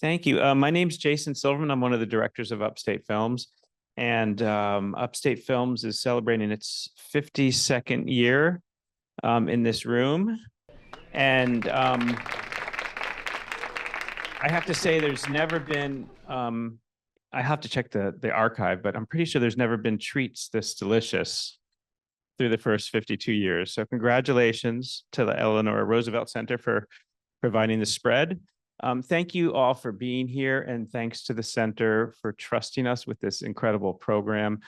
Thank you. My name's Jason Silverman. I'm one of the directors of Upstate Films. And Upstate Films is celebrating its 52nd year in this room. And I have to say there's never been, I have to check the archive, but I'm pretty sure there's never been treats this delicious through the first 52 years. So congratulations to the Eleanor Roosevelt Center for providing the spread. Thank you all for being here, and thanks to the center for trusting us with this incredible program.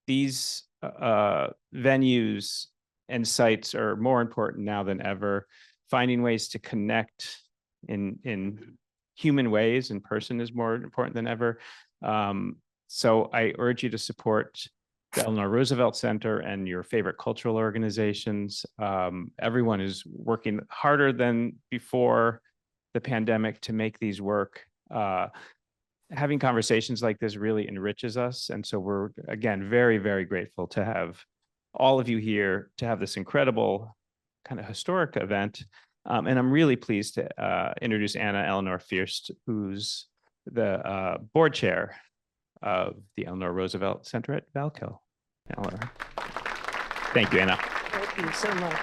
These venues and sites are more important now than ever. Finding ways to connect in human ways in person is more important than ever. So I urge you to support the Eleanor Roosevelt Center and your favorite cultural organizations. Everyone is working harder than before the pandemic to make these work. Having conversations like this really enriches us. And so we're, again, very, very grateful to have all of you here to have this incredible kind of historic event. And I'm really pleased to introduce Anna Eleanor Fierst, who's the board chair of the Eleanor Roosevelt Center at Valkill. Eleanor. Thank you, Anna. Thank you so much.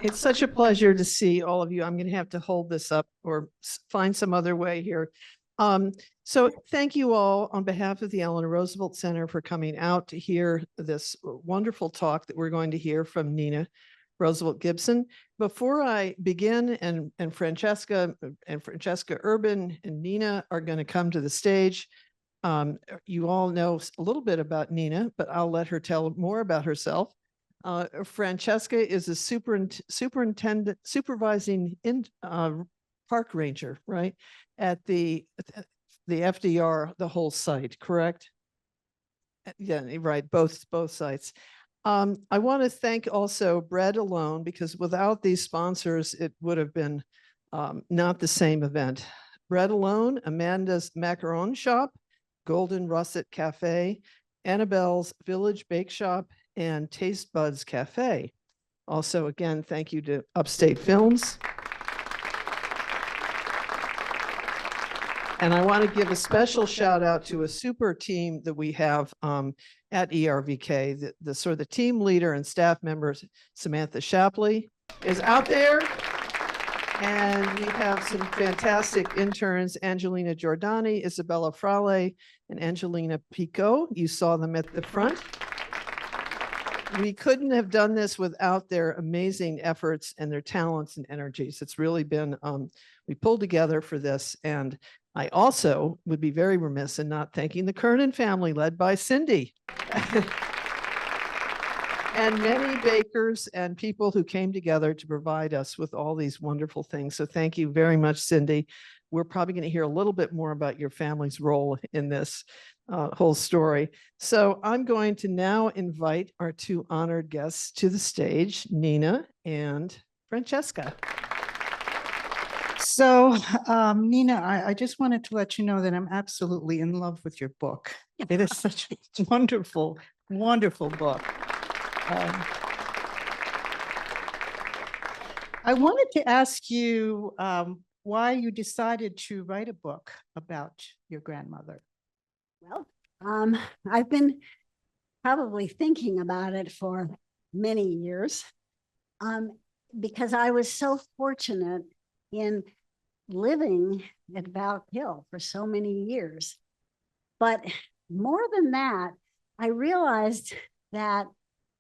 It's such a pleasure to see all of you. I'm going to have to hold this up or find some other way here. So thank you all on behalf of the Eleanor Roosevelt Center for coming out to hear this wonderful talk that we're going to hear from Nina Roosevelt Gibson. Before I begin, and Francesca Urban and Nina are going to come to the stage. You all know a little bit about Nina, but I'll let her tell more about herself. Francesca is a superintendent, supervising park ranger, right, at the FDR, the whole site, correct? Yeah, right, both sites. I want to thank also Bread Alone, because without these sponsors, it would have been not the same event. Bread Alone, Amanda's Macaron Shop, Golden Russet Cafe, Annabelle's Village Bake Shop, and Taste Buds Cafe. Also, again, thank you to Upstate Films. And I want to give a special shout out to a super team that we have at ERVK. The sort of the team leader and staff members, Samantha Shapley, is out there. And we have some fantastic interns, Angelina Giordani, Isabella Frale, and Angelina Pico. You saw them at the front. We couldn't have done this without their amazing efforts and their talents and energies. It's really been, we pulled together for this. And I also would be very remiss in not thanking the Kernan family led by Cindy. And many bakers and people who came together to provide us with all these wonderful things. So thank you very much, Cindy. We're probably going to hear a little bit more about your family's role in this whole story. So I'm going to now invite our two honored guests to the stage, Nina and Francesca. So, Nina, I just wanted to let you know that I'm absolutely in love with your book. It is such a wonderful, wonderful book. I wanted to ask you why you decided to write a book about your grandmother. Well, I've been probably thinking about it for many years because I was so fortunate in living at Valkill for so many years. But more than that, I realized that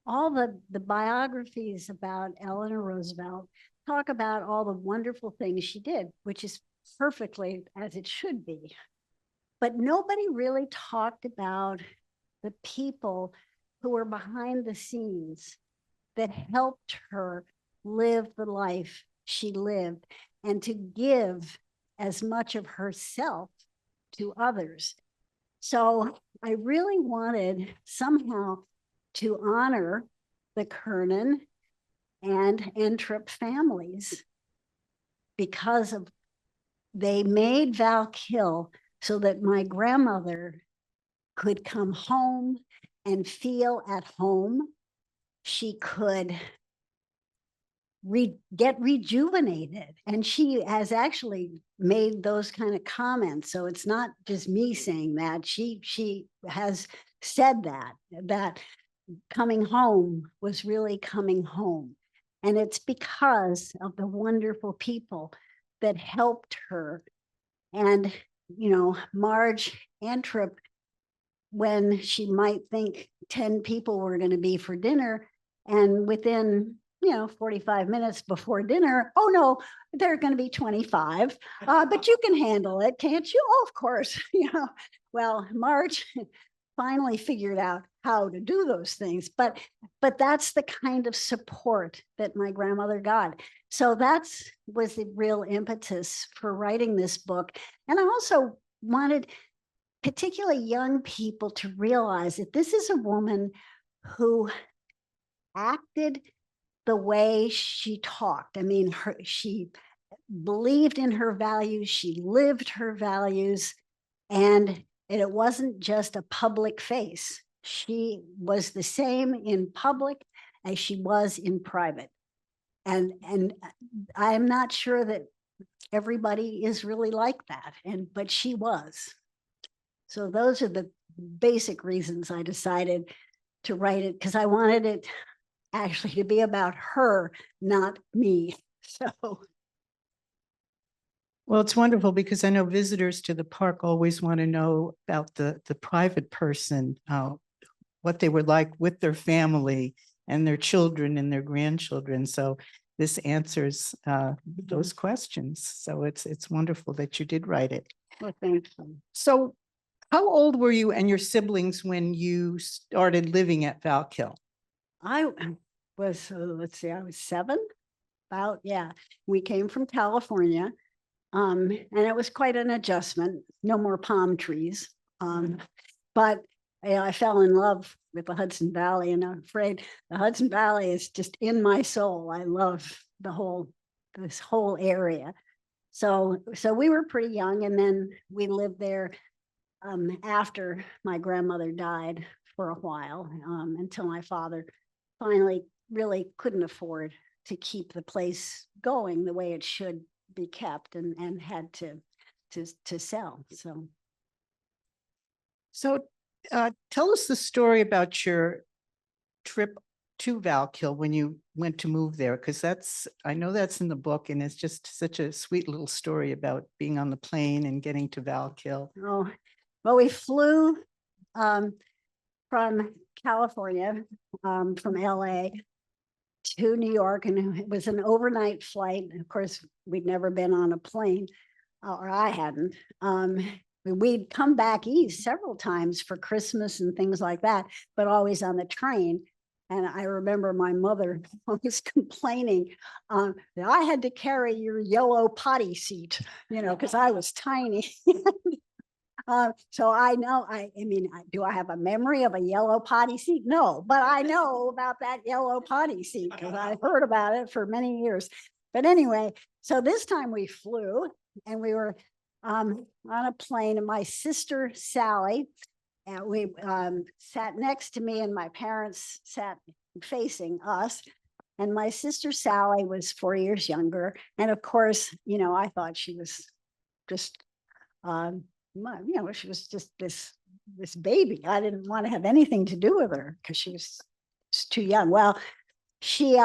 all the biographies about Eleanor Roosevelt talk about all the wonderful things she did, which is perfectly as it should be. But nobody really talked about the people who were behind the scenes that helped her live the life she lived and to give as much of herself to others. So I really wanted somehow to honor the Kernan and Entrip families because of they made Valkill so that my grandmother could come home and feel at home. She could get rejuvenated. And she has actually made those kind of comments. So it's not just me saying that. She has said that coming home was really coming home. And it's because of the wonderful people that helped her. And, you know, Marge Anthrop, when she might think 10 people were going to be for dinner, and within 45 minutes before dinner, oh no, there are going to be 25, but you can handle it, can't you? Oh, of course. Well, Marge finally figured out how to do those things, but that's the kind of support that my grandmother got. So was the real impetus for writing this book. And I also wanted particularly young people to realize that this is a woman who acted the way she talked. I mean, she believed in her values, she lived her values, and it wasn't just a public face. She was the same in public as she was in private. And I'm not sure that everybody is really like that, but she was. So those are the basic reasons I decided to write it, because I wanted it actually to be about her, not me. So. Well, it's wonderful because I know visitors to the park always want to know about the private person, what they were like with their family and their children and their grandchildren. So this answers those questions. So it's wonderful that you did write it. Well, thank you. So how old were you and your siblings when you started living at Valkill? I was, let's see, I was 7, we came from California, and it was quite an adjustment. No more palm trees, but I fell in love with the Hudson Valley, and I'm afraid the Hudson Valley is just in my soul. I love this whole area. So we were pretty young, and then we lived there after my grandmother died for a while, until my father finally really couldn't afford to keep the place going the way it should be kept, and had to sell. So tell us the story about your trip to Valkill when you went to move there, because I know that's in the book, and it's just such a sweet little story about being on the plane and getting to Valkill. Oh, well, we flew from California, from LA to New York, and it was an overnight flight. Of course, we'd never been on a plane, or I hadn't. We'd come back east several times for Christmas and things like that, but always on the train. And I remember my mother always complaining that I had to carry your yellow potty seat, because I was tiny. So I know, I mean, do I have a memory of a yellow potty seat? No, but I know about that yellow potty seat because I've heard about it for many years. But anyway, so this time we flew, and we were on a plane, and my sister Sally, and we sat next to me, and my parents sat facing us. And my sister Sally was 4 years younger. And of course, I thought she was just, she was just this baby. I didn't want to have anything to do with her because she was too young. Well, she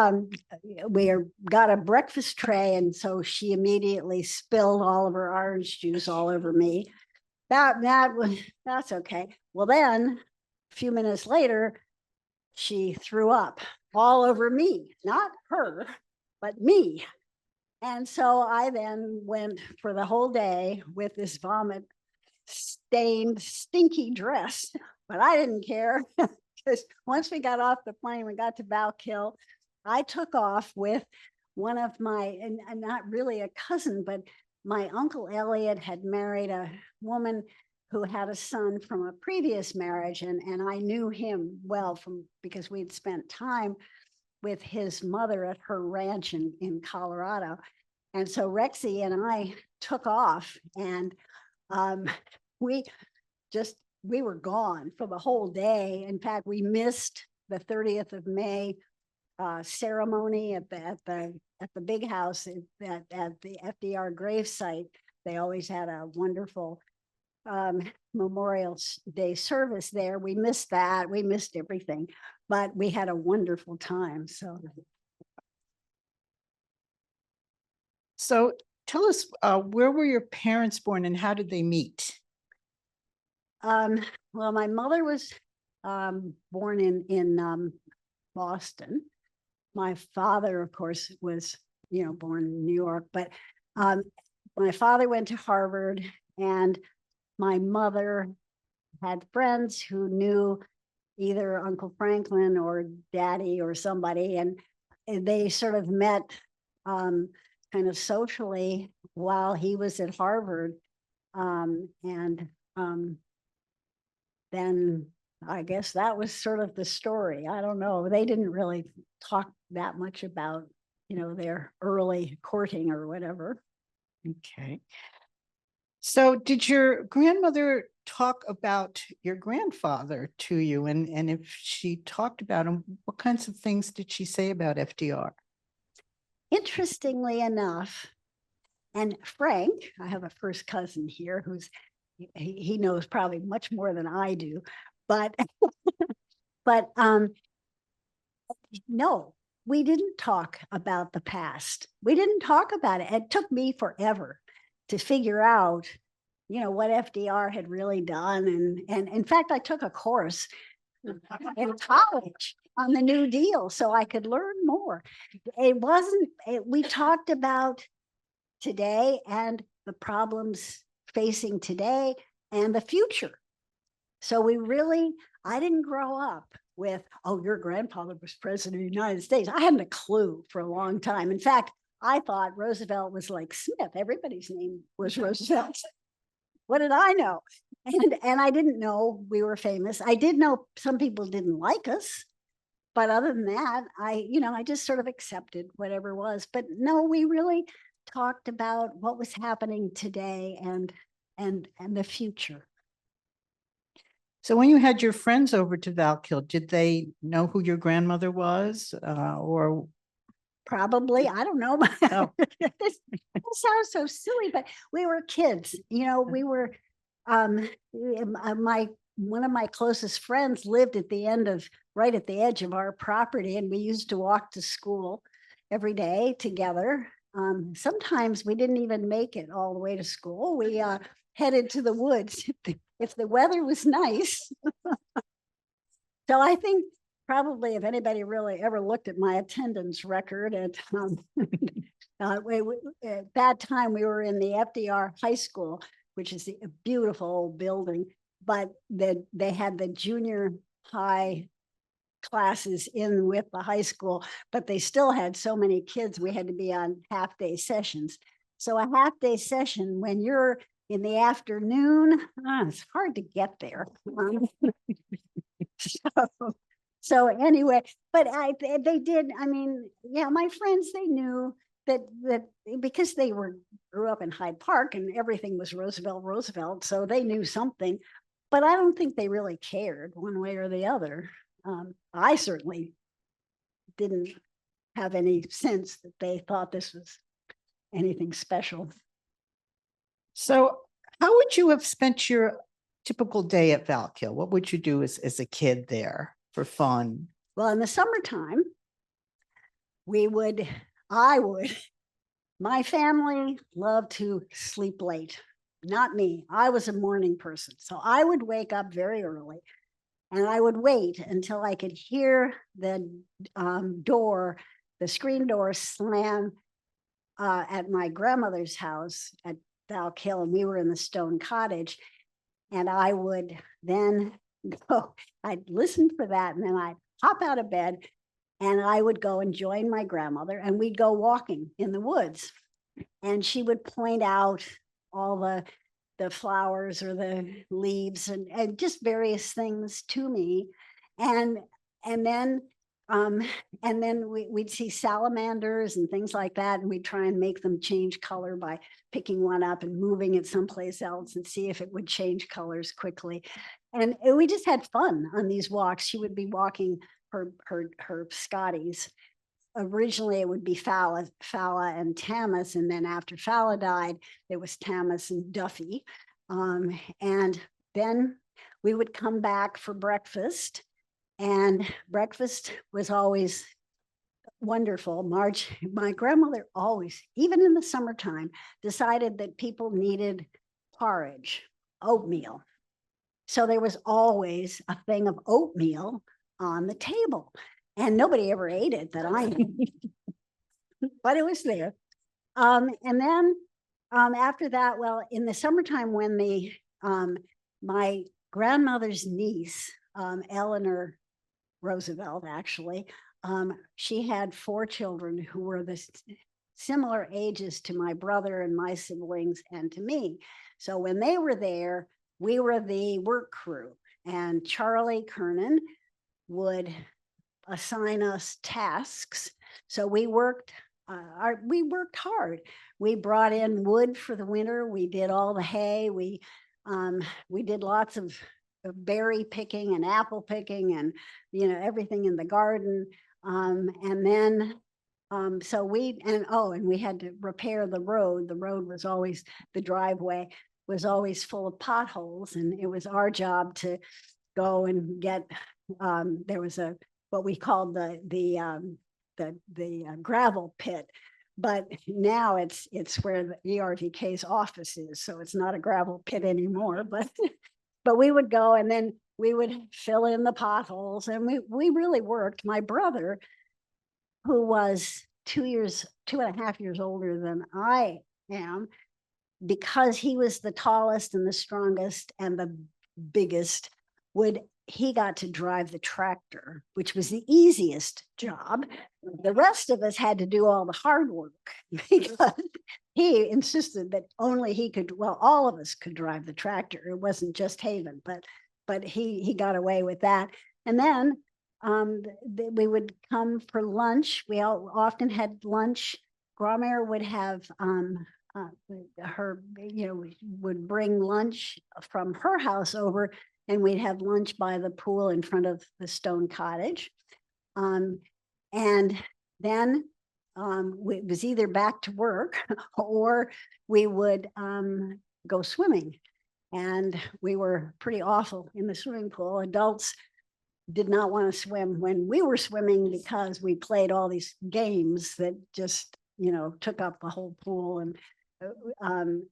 we got a breakfast tray, and so she immediately spilled all of her orange juice all over me. That's okay. Well, then a few minutes later, she threw up all over me, not her, but me. And so I then went for the whole day with this vomit stained, stinky dress, but I didn't care because once we got off the plane, we got to Valkill. I took off with one of my, and not really a cousin, but my uncle Elliot had married a woman who had a son from a previous marriage, and I knew him well because we'd spent time with his mother at her ranch in Colorado. And so Rexy and I took off, and we were gone for the whole day. In fact, we missed the 30th of May ceremony at the big house at the FDR gravesite. They always had a wonderful Memorial Day service there. We missed that. We missed everything, but we had a wonderful time. So tell us, where were your parents born and how did they meet? Well, my mother was born in Boston. My father, of course, was born in New York, but my father went to Harvard, and my mother had friends who knew either Uncle Franklin or Daddy or somebody, and they sort of met kind of socially while he was at Harvard. Then I guess that was sort of the story. I don't know. They didn't really talk that much about, their early courting or whatever. Okay. So did your grandmother talk about your grandfather to you? And if she talked about him, what kinds of things did she say about FDR? Interestingly enough, and Frank, I have a first cousin here who's he knows probably much more than I do, but no, we didn't talk about the past. We didn't talk about it. It took me forever to figure out, what FDR had really done. And in fact, I took a course in college on the New Deal so I could learn more. We talked about today and the problems facing today and the future. So I didn't grow up with, oh, your grandfather was president of the United States. I hadn't a clue for a long time. In fact, I thought Roosevelt was like Smith. Everybody's name was Roosevelt. What did I know? And I didn't know we were famous. I did know some people didn't like us, but other than that, I just sort of accepted whatever was. But no, we really talked about what was happening today and the future. So when you had your friends over to Valkill, did they know who your grandmother was, or? Probably, I don't know. Oh. It sounds so silly, but we were kids. We were. One of my closest friends lived right at the edge of our property, and we used to walk to school every day together. Sometimes we didn't even make it all the way to school. We headed to the woods if the weather was nice. So I think probably if anybody really ever looked at my attendance record at that time, we were in the FDR High School, which is a beautiful old building, but they had the junior high classes in with the high school, but they still had so many kids, we had to be on half-day sessions. So a half-day session, when you're in the afternoon, it's hard to get there. So anyway, but they did, my friends, they knew that because they grew up in Hyde Park and everything was Roosevelt, so they knew something, but I don't think they really cared one way or the other. I certainly didn't have any sense that they thought this was anything special. So how would you have spent your typical day at Valkill? What would you do as a kid there for fun? Well, in the summertime, my family loved to sleep late. Not me. I was a morning person. So I would wake up very early and I would wait until I could hear the screen door slam at my grandmother's house at Valkill, and we were in the stone cottage. And I would then go, I'd listen for that, and then I'd hop out of bed and I would go and join my grandmother, and we'd go walking in the woods. And she would point out all the flowers or the leaves and just various things to me. And then we'd see salamanders and things like that, and we'd try and make them change color by picking one up and moving it someplace else and see if it would change colors quickly. And we just had fun on these walks. She would be walking her Scotties. Originally, it would be Fala and Tamas, and then after Fala died, there was Tamas and Duffy. And then we would come back for breakfast, and breakfast was always wonderful. My grandmother always, even in the summertime, decided that people needed porridge, oatmeal. So there was always a thing of oatmeal on the table, and nobody ever ate it that I knew, but it was there. And then after that, well, in the summertime, when my grandmother's niece, Eleanor Roosevelt, actually, she had 4 children who were the similar ages to my brother and my siblings and to me. So when they were there, we were the work crew, and Charlie Kernan would assign us tasks. So we worked hard. We brought in wood for the winter. We did all the hay. We did lots of berry picking and apple picking, and everything in the garden. And then so we had to repair the road. The road was always, the driveway was always full of potholes, and it was our job to go and get. There was what we called the gravel pit, but now it's where the ERVK's office is, so it's not a gravel pit anymore. But we would go, and then we would fill in the potholes, and we really worked. My brother, who was 2.5 years older than I am, because he was the tallest and the strongest and the biggest, he got to drive the tractor, which was the easiest job. The rest of us had to do all the hard work because he insisted that only he could, well, all of us could drive the tractor. It wasn't just Haven, but he got away with that. And then we would come for lunch. We often had lunch. Graumeyer would have would bring lunch from her house over, and we'd have lunch by the pool in front of the stone cottage. And then it was either back to work or we would go swimming. And we were pretty awful in the swimming pool. Adults did not want to swim when we were swimming because we played all these games that just, took up the whole pool. And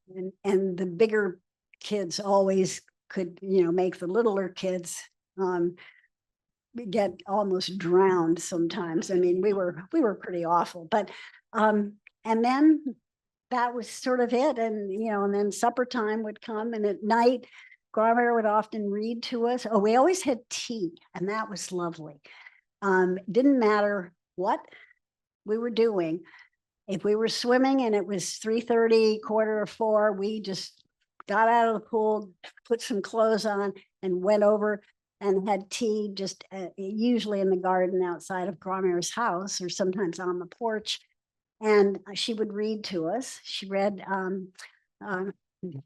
the bigger kids always could, make the littler kids get almost drowned sometimes. I mean, we were pretty awful, but and then that was sort of it. And and then supper time would come, and at night Graumeyer would often read to us. Oh, we always had tea, and that was lovely. Didn't matter what we were doing. If we were swimming and it was 3:30, 3:45, we just got out of the pool, put some clothes on, and went over and had tea, just usually in the garden outside of Graumeyer's house, or sometimes on the porch. And she would read to us. She read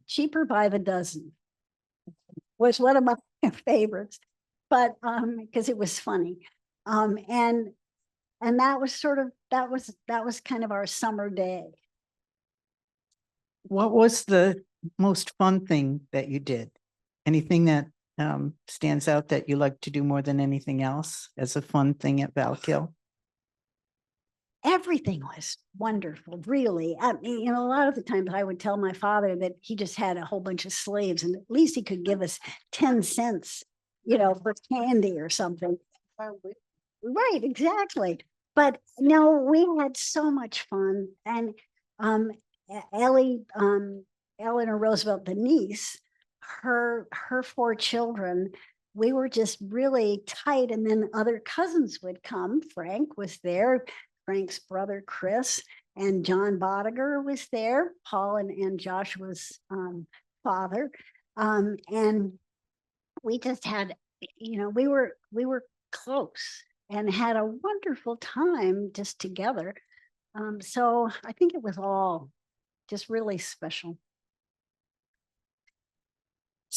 Cheaper by the Dozen, was one of my favorites, but because it was funny. And that was that was kind of our summer day. What was the most fun thing that you did? Anything that stands out that you like to do more than anything else as a fun thing at Valkill? Everything was wonderful, really. I mean, a lot of the times I would tell my father that he just had a whole bunch of slaves, and at least he could give us 10 cents, for candy or something. Right, exactly. But no, we had so much fun. And Eleanor Roosevelt, the niece, her 4 children, we were just really tight. And then other cousins would come. Frank was there, Frank's brother Chris, and John Bodiger was there, Paul and Joshua's father. And we just had, we were close and had a wonderful time just together. So I think it was all just really special.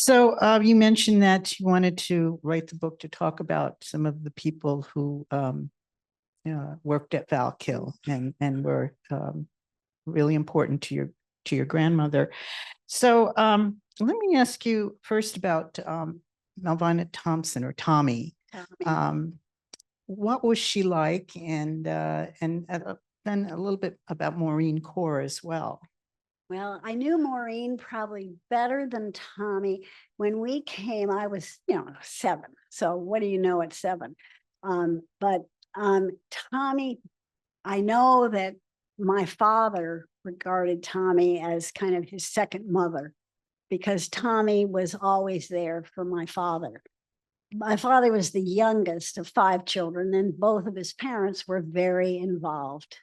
So you mentioned that you wanted to write the book to talk about some of the people who worked at Valkill and were really important to your grandmother. So let me ask you first about Malvina Thompson, or Tommy. What was she like, and then a little bit about Maureen Core as well. Well, I knew Maureen probably better than Tommy. When we came, I was, 7. So what do you know at 7? But Tommy, I know that my father regarded Tommy as kind of his second mother, because Tommy was always there for my father. My father was the youngest of 5 children, and both of his parents were very involved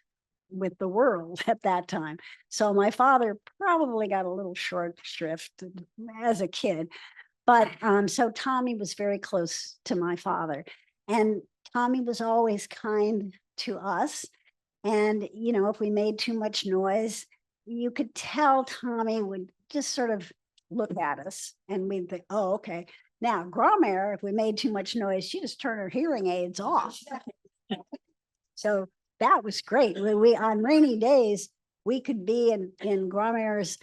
with the world at that time. So my father probably got a little short shrift as a kid. But so Tommy was very close to my father. And Tommy was always kind to us. And, if we made too much noise, you could tell Tommy would just sort of look at us and we'd think, oh, okay. Now, Grandmère, if we made too much noise, she just turned her hearing aids off. So that was great. We on rainy days, we could be in Grandmère's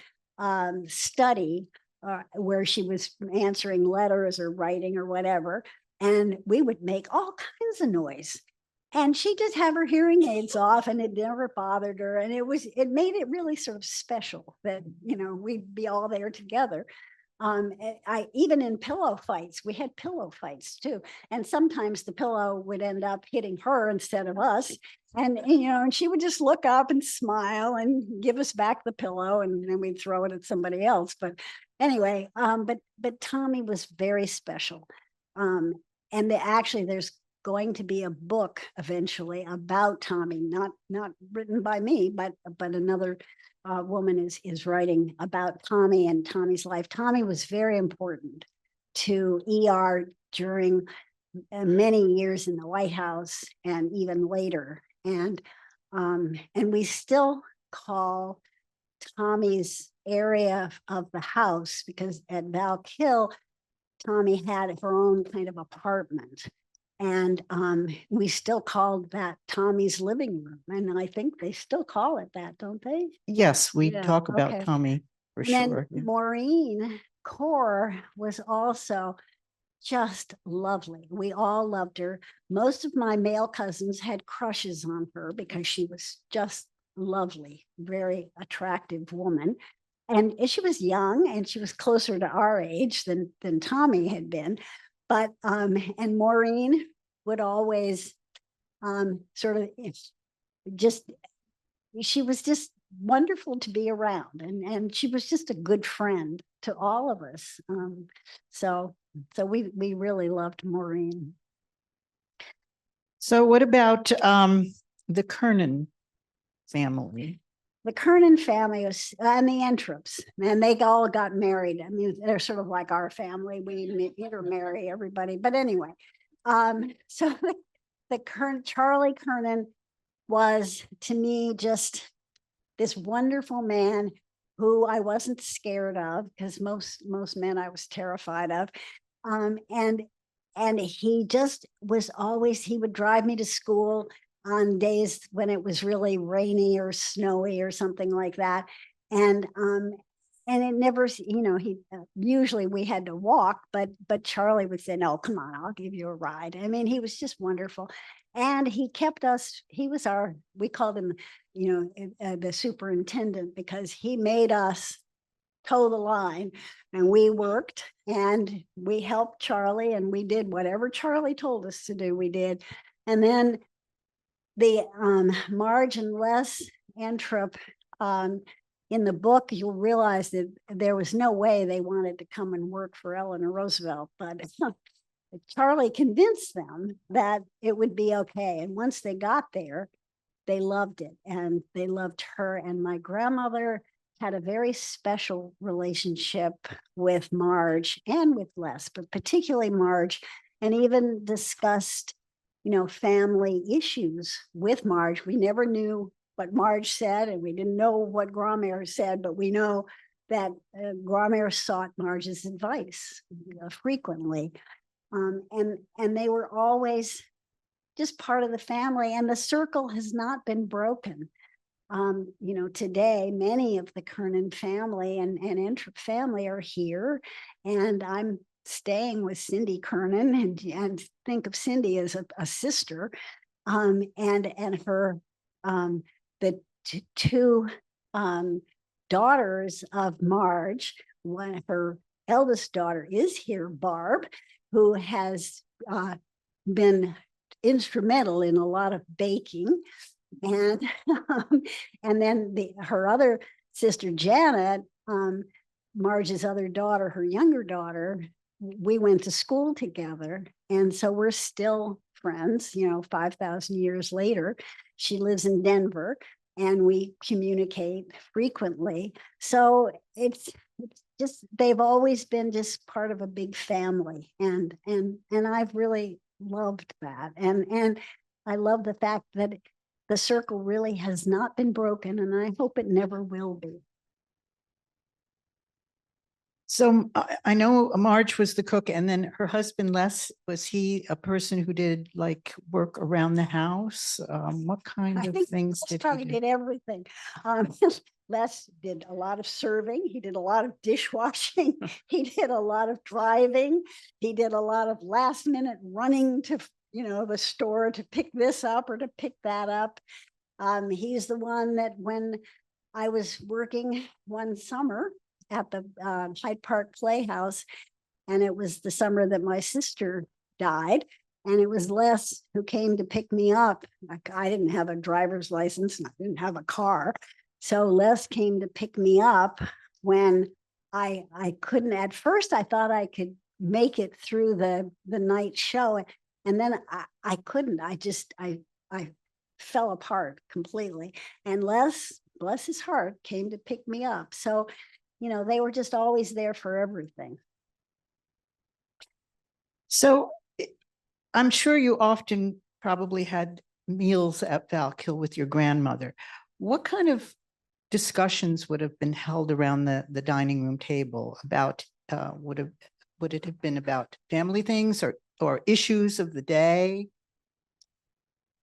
study where she was answering letters or writing or whatever, and we would make all kinds of noise. And she just have her hearing aids off, and it never bothered her. And it made it really sort of special that, we'd be all there together. Even in pillow fights, we had pillow fights too. And sometimes the pillow would end up hitting her instead of us. And, and she would just look up and smile and give us back the pillow, and then we'd throw it at somebody else. But anyway, but Tommy was very special. And actually there's going to be a book eventually about Tommy, not written by me, but another woman is writing about Tommy and Tommy's life. Tommy was very important to ER during many years in the White House and even later. And we still call Tommy's area of the house, because at Valkill, Tommy had her own kind of apartment. And we still called that Tommy's living room. And I think they still call it that, don't they? Yes, we Yeah, talk about okay. Tommy for And then sure. Yeah. Maureen Core was also just lovely. We all loved her. Most of my male cousins had crushes on her because she was just lovely, very attractive woman. And she was young, and she was closer to our age than Tommy had been. But and Maureen would always sort of she was just wonderful to be around, and she was just a good friend to all of us. So we really loved Maureen. So what about the Kernan family? The Kernan family was, and the Entrops, and they all got married. I mean, they're sort of like our family. We intermarry everybody. But anyway, so the Charlie Kernan was, to me, just this wonderful man who I wasn't scared of, because most men I was terrified of. And he just was always, he would drive me to school on days when it was really rainy or snowy or something like that. And it never, he usually we had to walk, but Charlie would say, no, come on, I'll give you a ride. I mean, he was just wonderful. And he kept us, he was we called him, the superintendent, because he made us toe the line, and we worked and we helped Charlie, and we did whatever Charlie told us to do, we did. And then the Marge and Les Entrop, in the book, you'll realize that there was no way they wanted to come and work for Eleanor Roosevelt, but Charlie convinced them that it would be okay. And once they got there, they loved it, and they loved her. And my grandmother had a very special relationship with Marge and with Les, but particularly Marge, and even discussed family issues with Marge. We never knew what Marge said, and we didn't know what Grandmère said, but we know Grommer sought Marge's advice frequently. And they were always just part of the family, and the circle has not been broken. Today, many of the Kernan family and Entrup family are here, and I'm staying with Cindy Kernan and think of Cindy as a sister, and her, the two daughters of Marge. One, her eldest daughter is here, Barb, who has been instrumental in a lot of baking. And then her other sister, Janet, Marge's other daughter, her younger daughter, we went to school together. And so we're still friends, 5,000 years later. She lives in Denver and we communicate frequently. So it's just, they've always been just part of a big family. And I've really loved that. And I love the fact that the circle really has not been broken, and I hope it never will be. So I know Marge was the cook, and then her husband Les, was he a person who did like work around the house? What kind I of think things Les did he probably do? did everything. Les did a lot of serving. He did a lot of dishwashing. He did a lot of driving. He did a lot of last minute running to the store to pick this up or to pick that up. He's the one that when I was working one summer at the Hyde Park Playhouse, and it was the summer that my sister died, and it was Les who came to pick me up. I didn't have a driver's license and I didn't have a car. So Les came to pick me up when I couldn't. At first I thought I could make it through the night show. And then I couldn't. I fell apart completely. And Les, bless his heart, came to pick me up. So, they were just always there for everything. So I'm sure you often probably had meals at Valkill with your grandmother. What kind of discussions would have been held around the dining room table about, would it have been about family things or issues of the day?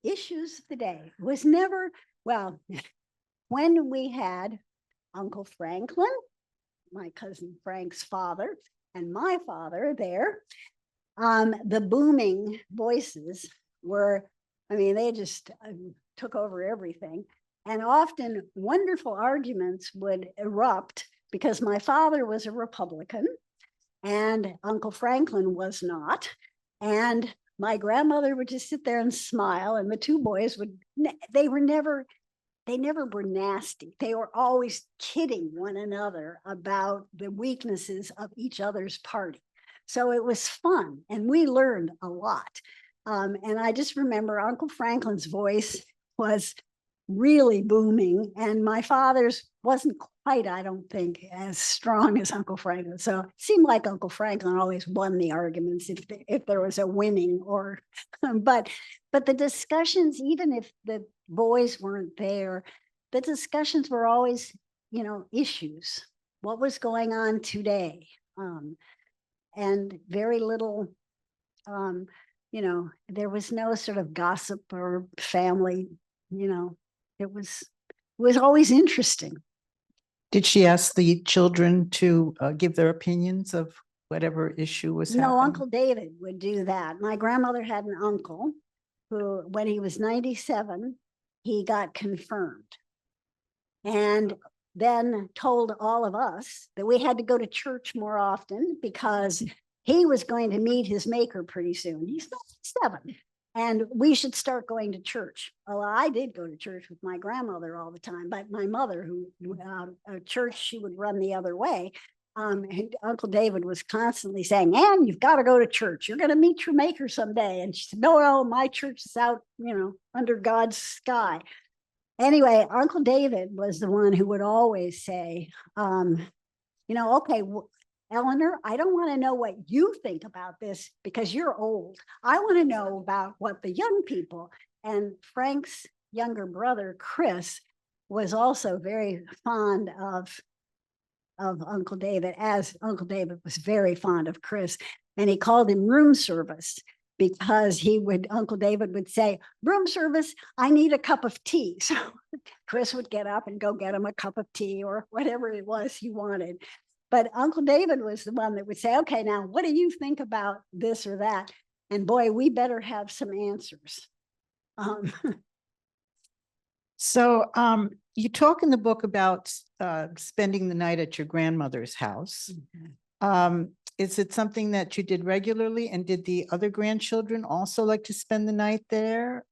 Issues of the day was never, well, when we had Uncle Franklin, my cousin Frank's father, and my father there, the booming voices were, they just took over everything. And often wonderful arguments would erupt because my father was a Republican and Uncle Franklin was not. And my grandmother would just sit there and smile, and the two boys they never were nasty. They were always kidding one another about the weaknesses of each other's party. So it was fun, and we learned a lot. And I just remember Uncle Franklin's voice was really booming, and my father's wasn't quite, I don't think, as strong as Uncle Franklin. So it seemed like Uncle Franklin always won the arguments if there was a winning, or but the discussions, even if the boys weren't there, the discussions were always, issues. What was going on today? And very little, there was no sort of gossip or family, it was always interesting. Did she ask the children to give their opinions of whatever issue was happening? No, Uncle David would do that. My grandmother had an uncle who, when he was 97, he got confirmed and then told all of us that we had to go to church more often because he was going to meet his maker pretty soon. He's 97. And we should start going to church. Well, I did go to church with my grandmother all the time, but my mother, who a church she would run the other way, Uncle David was constantly saying, "Ann, you've got to go to church. You're going to meet your maker someday." And she said, "No, my church is out, under God's sky." Anyway, Uncle David was the one who would always say, "Okay, Eleanor, I don't want to know what you think about this because you're old. I want to know about what the young people." And Frank's younger brother, Chris, was also very fond of of Uncle David, as Uncle David was very fond of Chris, and he called him room service because Uncle David would say, room service, I need a cup of tea. So Chris would get up and go get him a cup of tea or whatever it was he wanted. But Uncle David was the one that would say, okay, now what do you think about this or that? And boy, we better have some answers. So you talk in the book about spending the night at your grandmother's house. Is it something that you did regularly? And did the other grandchildren also like to spend the night there?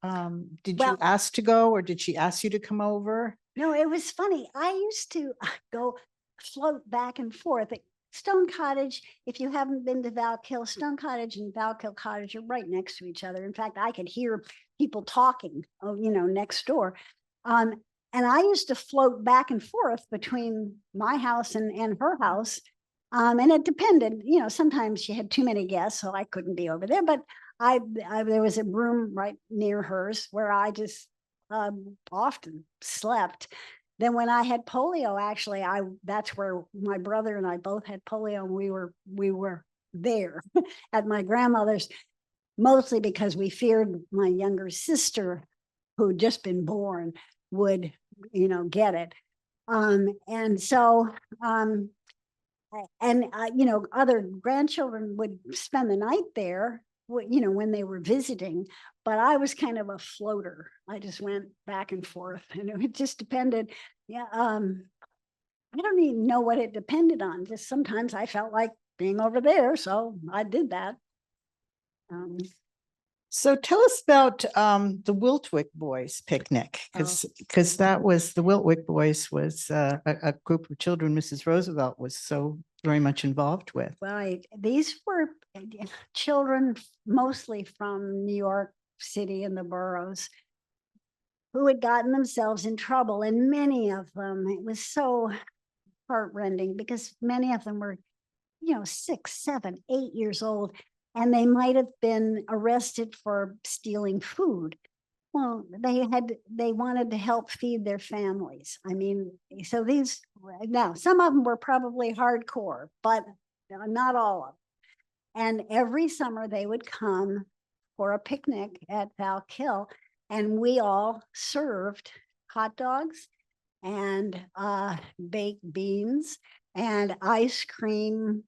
Did you ask to go, or did she ask you to come over? No, it was funny. I used to go float back and forth at Stone Cottage. If you haven't been to Valkill, Stone Cottage and Valkill Cottage are right next to each other. In fact, I could hear people talking, next door. And I used to float back and forth between my house and her house. And it depended, sometimes she had too many guests, so I couldn't be over there. But there was a room right near hers where I just often slept. Then when I had polio, actually, that's where my brother and I both had polio, and we were there at my grandmother's, mostly because we feared my younger sister, who'd just been born, would, get it. And so, other grandchildren would spend the night there, when they were visiting, but I was kind of a floater. I just went back and forth, and it just depended. Yeah. I don't even know what it depended on. Just sometimes I felt like being over there, so I did that. So tell us about the Wiltwick Boys picnic, because that was the Wiltwick Boys was a group of children Mrs. Roosevelt was so very much involved with. Right. These were children mostly from New York City and the boroughs who had gotten themselves in trouble. And many of them, it was so heartrending because many of them were, 6, 7, 8 years old, and they might have been arrested for stealing food. Well, they wanted to help feed their families. I mean, so now some of them were probably hardcore, but not all of them. And every summer they would come for a picnic at Valkill, and we all served hot dogs and baked beans and ice cream,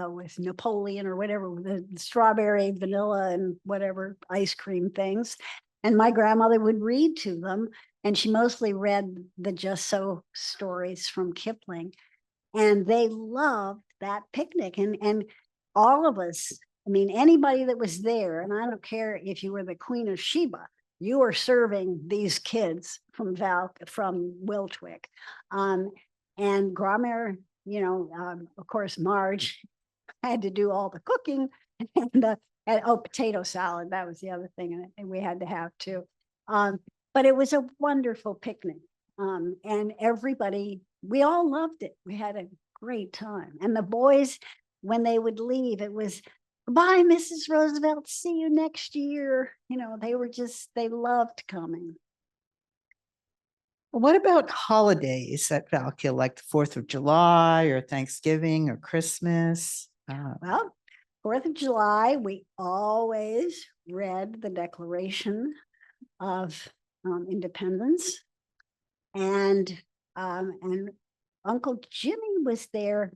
with Napoleon or whatever, the strawberry, vanilla, and whatever ice cream things. And my grandmother would read to them, and she mostly read the Just So stories from Kipling. And they loved that picnic. And all of us, I mean, anybody that was there, and I don't care if you were the Queen of Sheba, you were serving these kids from Wiltwick. And Grandma, of course, Marge had to do all the cooking, and potato salad. That was the other thing, and we had to have too. But it was a wonderful picnic. And everybody, we all loved it. We had a great time. And the boys, when they would leave, it was, bye, Mrs. Roosevelt, see you next year. They loved coming. What about holidays at Valkill, like the 4th of July or Thanksgiving or Christmas? Well, 4th of July, we always read the Declaration of Independence. And Uncle Jimmy was there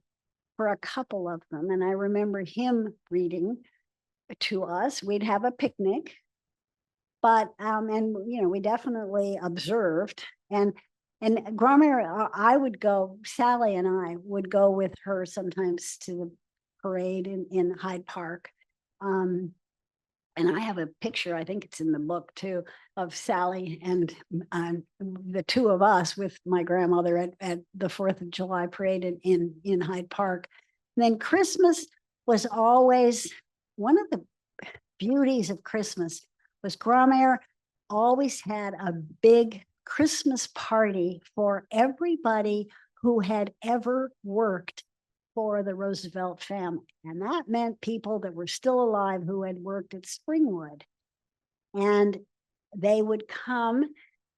for a couple of them. And I remember him reading to us. We'd have a picnic, but, we definitely observed. And Grandma, I would go, Sally and I would go with her sometimes to the parade in Hyde Park. And I have a picture, I think it's in the book too, of Sally and the two of us with my grandmother at the 4th of July parade in Hyde Park. And then Christmas was always, one of the beauties of Christmas was Grandma always had a big Christmas party for everybody who had ever worked for the Roosevelt family. And that meant people that were still alive who had worked at Springwood. And they would come,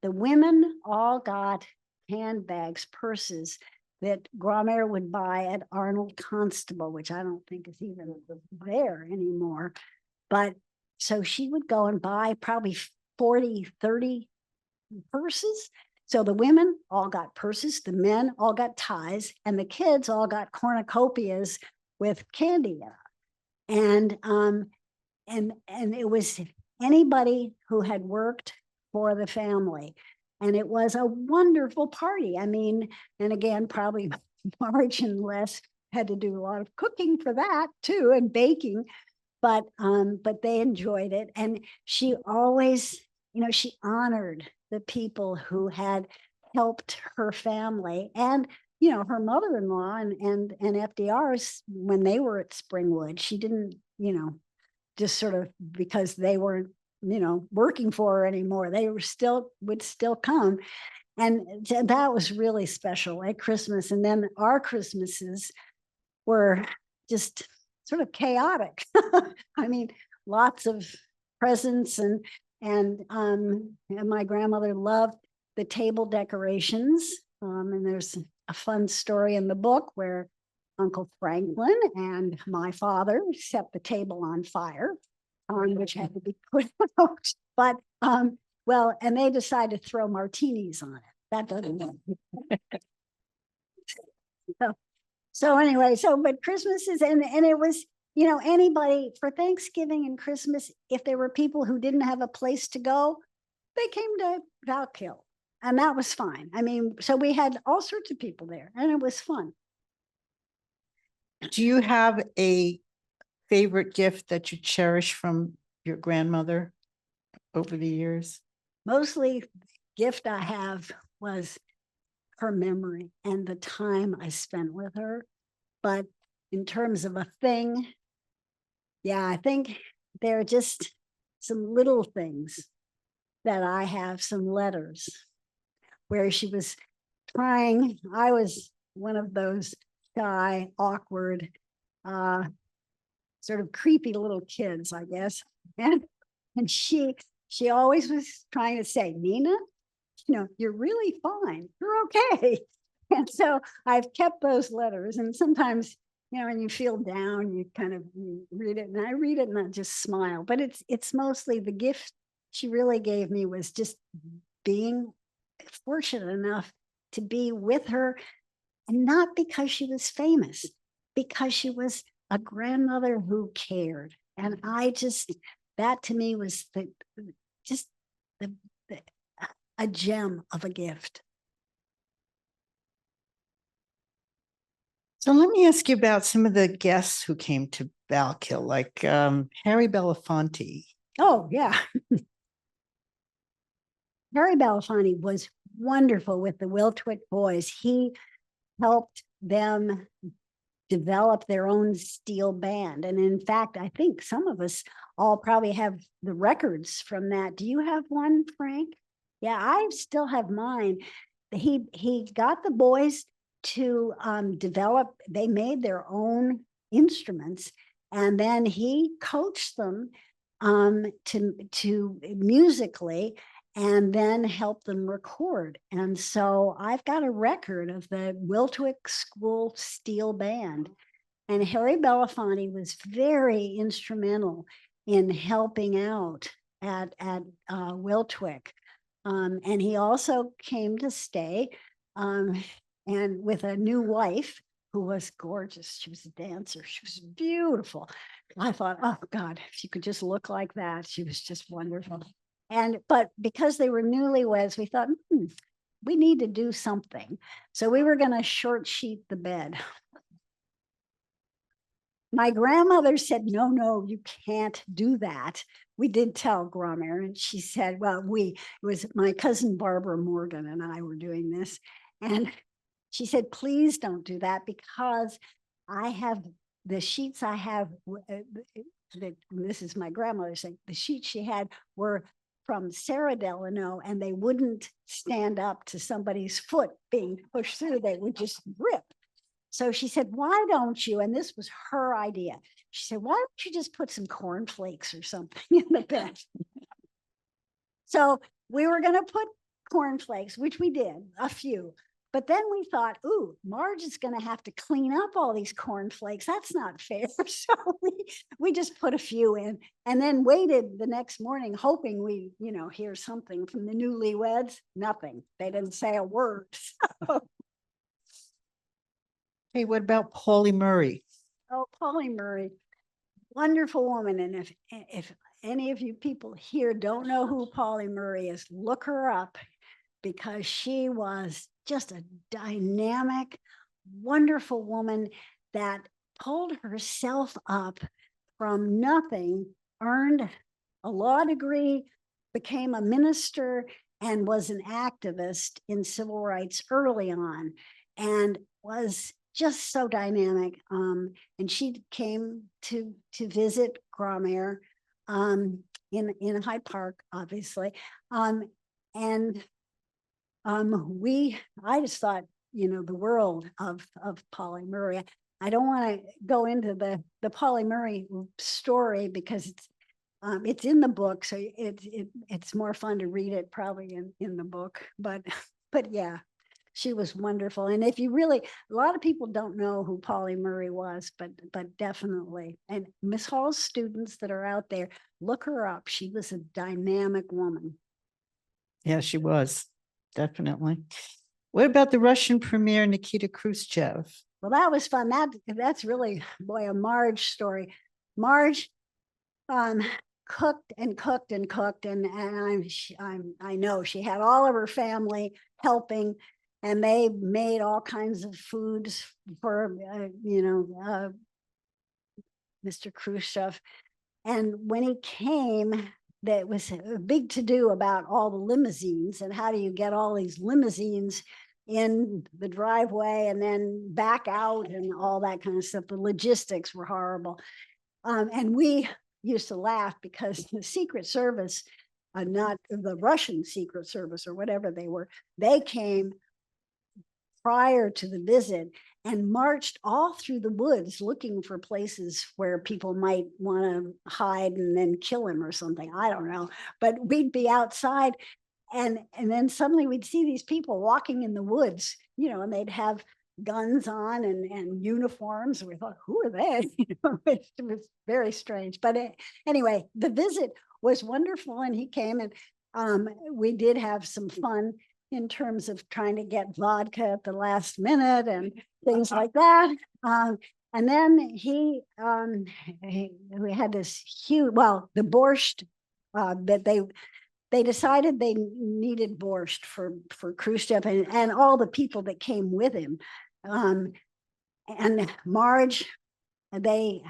the women all got handbags, purses that Grandmère would buy at Arnold Constable, which I don't think is even there anymore. But so she would go and buy probably 40, 30 purses. So the women all got purses, the men all got ties, and the kids all got cornucopias with candy in it. And it was anybody who had worked for the family. And it was a wonderful party. I mean, and again, probably Marge and Les had to do a lot of cooking for that too, and baking, but they enjoyed it. And she always, she honored the people who had helped her family, and her mother-in-law and FDR's when they were at Springwood. She didn't, just sort of because they weren't, working for her anymore. They would still come. And that was really special at Christmas. And then our Christmases were just sort of chaotic. I mean, lots of presents and my grandmother loved the table decorations. And there's a fun story in the book where Uncle Franklin and my father set the table on fire, which had to be put out. But well, and they decided to throw martinis on it. That doesn't so anyway, but Christmas is and it was, anybody for Thanksgiving and Christmas, if there were people who didn't have a place to go, they came to Valkill, and that was fine. I mean, so we had all sorts of people there, and it was fun. Do you have a favorite gift that you cherish from your grandmother over the years? Mostly the gift I have was her memory and the time I spent with her. But in terms of a thing, yeah, I think there are just some little things that I have, some letters where she was trying. I was one of those shy, awkward, sort of creepy little kids, I guess. And she always was trying to say, Nina, you're really fine. You're okay. And so I've kept those letters. And sometimes, when you feel down, you kind of read it. And I read it and I just smile. But it's mostly the gift she really gave me was just being fortunate enough to be with her. And not because she was famous, because she was a grandmother who cared. And that to me was a gem of a gift. So let me ask you about some of the guests who came to Valkill, like Harry Belafonte. Oh, yeah. Harry Belafonte was wonderful with the Wiltwick boys. He helped them develop their own steel band. And in fact, I think some of us all probably have the records from that. Do you have one, Frank? Yeah, I still have mine. He got the boys to develop, they made their own instruments, and then he coached them to musically, and then help them record. And so I've got a record of the Wiltwick School Steel Band. And Harry Belafonte was very instrumental in helping out at Wiltwick. And he also came to stay and with a new wife who was gorgeous. She was a dancer. She was beautiful. I thought, oh God, if you could just look like that. She was just wonderful. But because they were newlyweds, we thought, we need to do something. So we were going to short sheet the bed. My grandmother said, no, you can't do that. We did tell Grandmère, and she said, well, it was my cousin Barbara Morgan and I were doing this. And she said, please don't do that, because I have the sheets I have, this is my grandmother saying, the sheets she had were from Sarah Delano, and they wouldn't stand up to somebody's foot being pushed through. They would just rip. So she said, why don't you, and this was her idea, she said, why don't you just put some cornflakes or something in the bed? So we were going to put cornflakes, which we did, a few. But then we thought, ooh, Marge is going to have to clean up all these cornflakes. That's not fair. So we just put a few in and then waited the next morning, hoping we, hear something from the newlyweds. Nothing. They didn't say a word. Hey, what about Paulie Murray? Oh, Paulie Murray, wonderful woman. And if any of you people here don't know who Paulie Murray is, look her up, because she was just a dynamic, wonderful woman that pulled herself up from nothing, earned a law degree, became a minister, and was an activist in civil rights early on, and was just so dynamic. And she came to visit Gromere in Hyde Park, obviously. I just thought, the world of Paulie Murray. I don't want to go into the Paulie Murray story because it's in the book, so it's more fun to read it probably in the book. But yeah, she was wonderful. And if you really, a lot of people don't know who Paulie Murray was, but definitely. And Miss Hall's students that are out there, look her up. She was a dynamic woman. Yeah, she was. Definitely. What about the Russian premier, Nikita Khrushchev? Well, that was fun. That's really, boy, a Marge story. Marge cooked and cooked and cooked, and I know she had all of her family helping, and they made all kinds of foods for Mr. Khrushchev. And when he came, that was a big to-do about all the limousines and how do you get all these limousines in the driveway and then back out and all that kind of stuff. The logistics were horrible. And we used to laugh because the Secret Service, not the Russian Secret Service or whatever they were, they came prior to the visit and marched all through the woods looking for places where people might want to hide and then kill him or something. I don't know. But we'd be outside and then suddenly we'd see these people walking in the woods, and they'd have guns on and uniforms. And we thought, who are they? It was very strange. But anyway, the visit was wonderful. And he came and we did have some fun in terms of trying to get vodka at the last minute and things like that. And then we had this huge, the borscht that they decided they needed borscht for Khrushchev and all the people that came with him. And Marge, they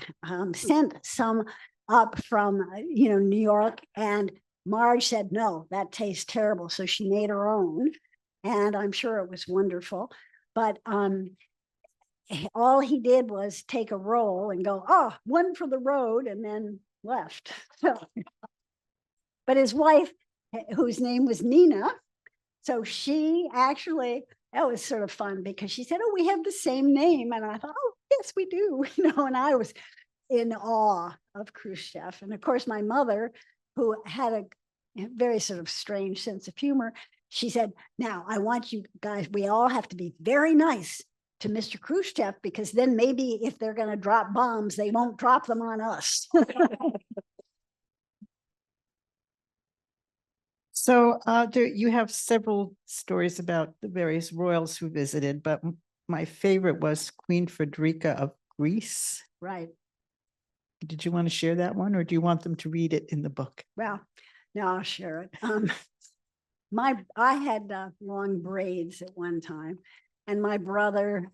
sent some up from, New York, and Marge said, no, that tastes terrible. So she made her own, and I'm sure it was wonderful. But all he did was take a roll and go, oh, one for the road, and then left. So, but his wife, whose name was Nina, so she actually, that was sort of fun because she said, oh, we have the same name. And I thought, oh, yes, we do. And I was in awe of Khrushchev. And of course, my mother, who had a very sort of strange sense of humor, she said, now I want you guys, we all have to be very nice to Mr. Khrushchev, because then maybe if they're going to drop bombs, they won't drop them on us. So you have several stories about the various royals who visited, but my favorite was Queen Frederica of Greece. Right. Did you want to share that one, or do you want them to read it in the book? Well, no, I'll share it. I had long braids at one time, and my brother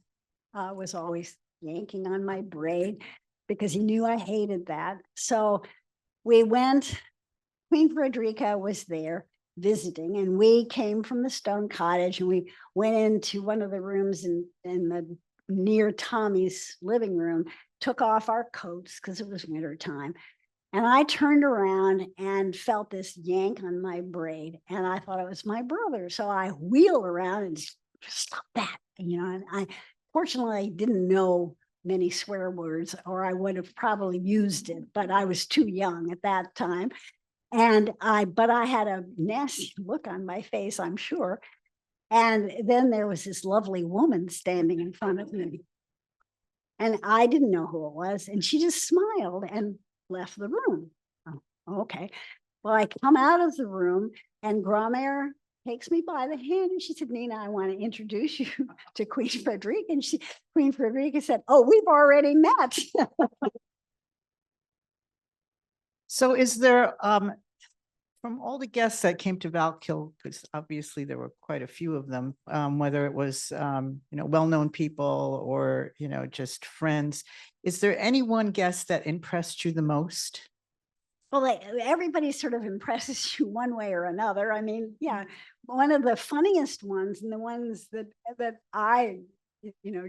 was always yanking on my braid because he knew I hated that. So we went, Queen Frederica was there visiting, and we came from the stone cottage, and we went into one of the rooms in the near Tommy's living room, took off our coats because it was winter time. And I turned around and felt this yank on my braid, and I thought it was my brother. So I wheeled around and stop that, and I fortunately didn't know many swear words, or I would have probably used it, but I was too young at that time. but I had a nasty look on my face, I'm sure. And then there was this lovely woman standing in front of me. And I didn't know who it was. And she just smiled and left the room. Oh, okay. Well, I come out of the room and Grandmère takes me by the hand and she said, Nina, I want to introduce you to Queen Frederica. And Queen Frederica said, oh, we've already met. So is there, from all the guests that came to Valkill, because obviously there were quite a few of them, whether it was, well-known people or, just friends, is there any one guest that impressed you the most? Well, everybody sort of impresses you one way or another. I mean, yeah, one of the funniest ones and the ones that I,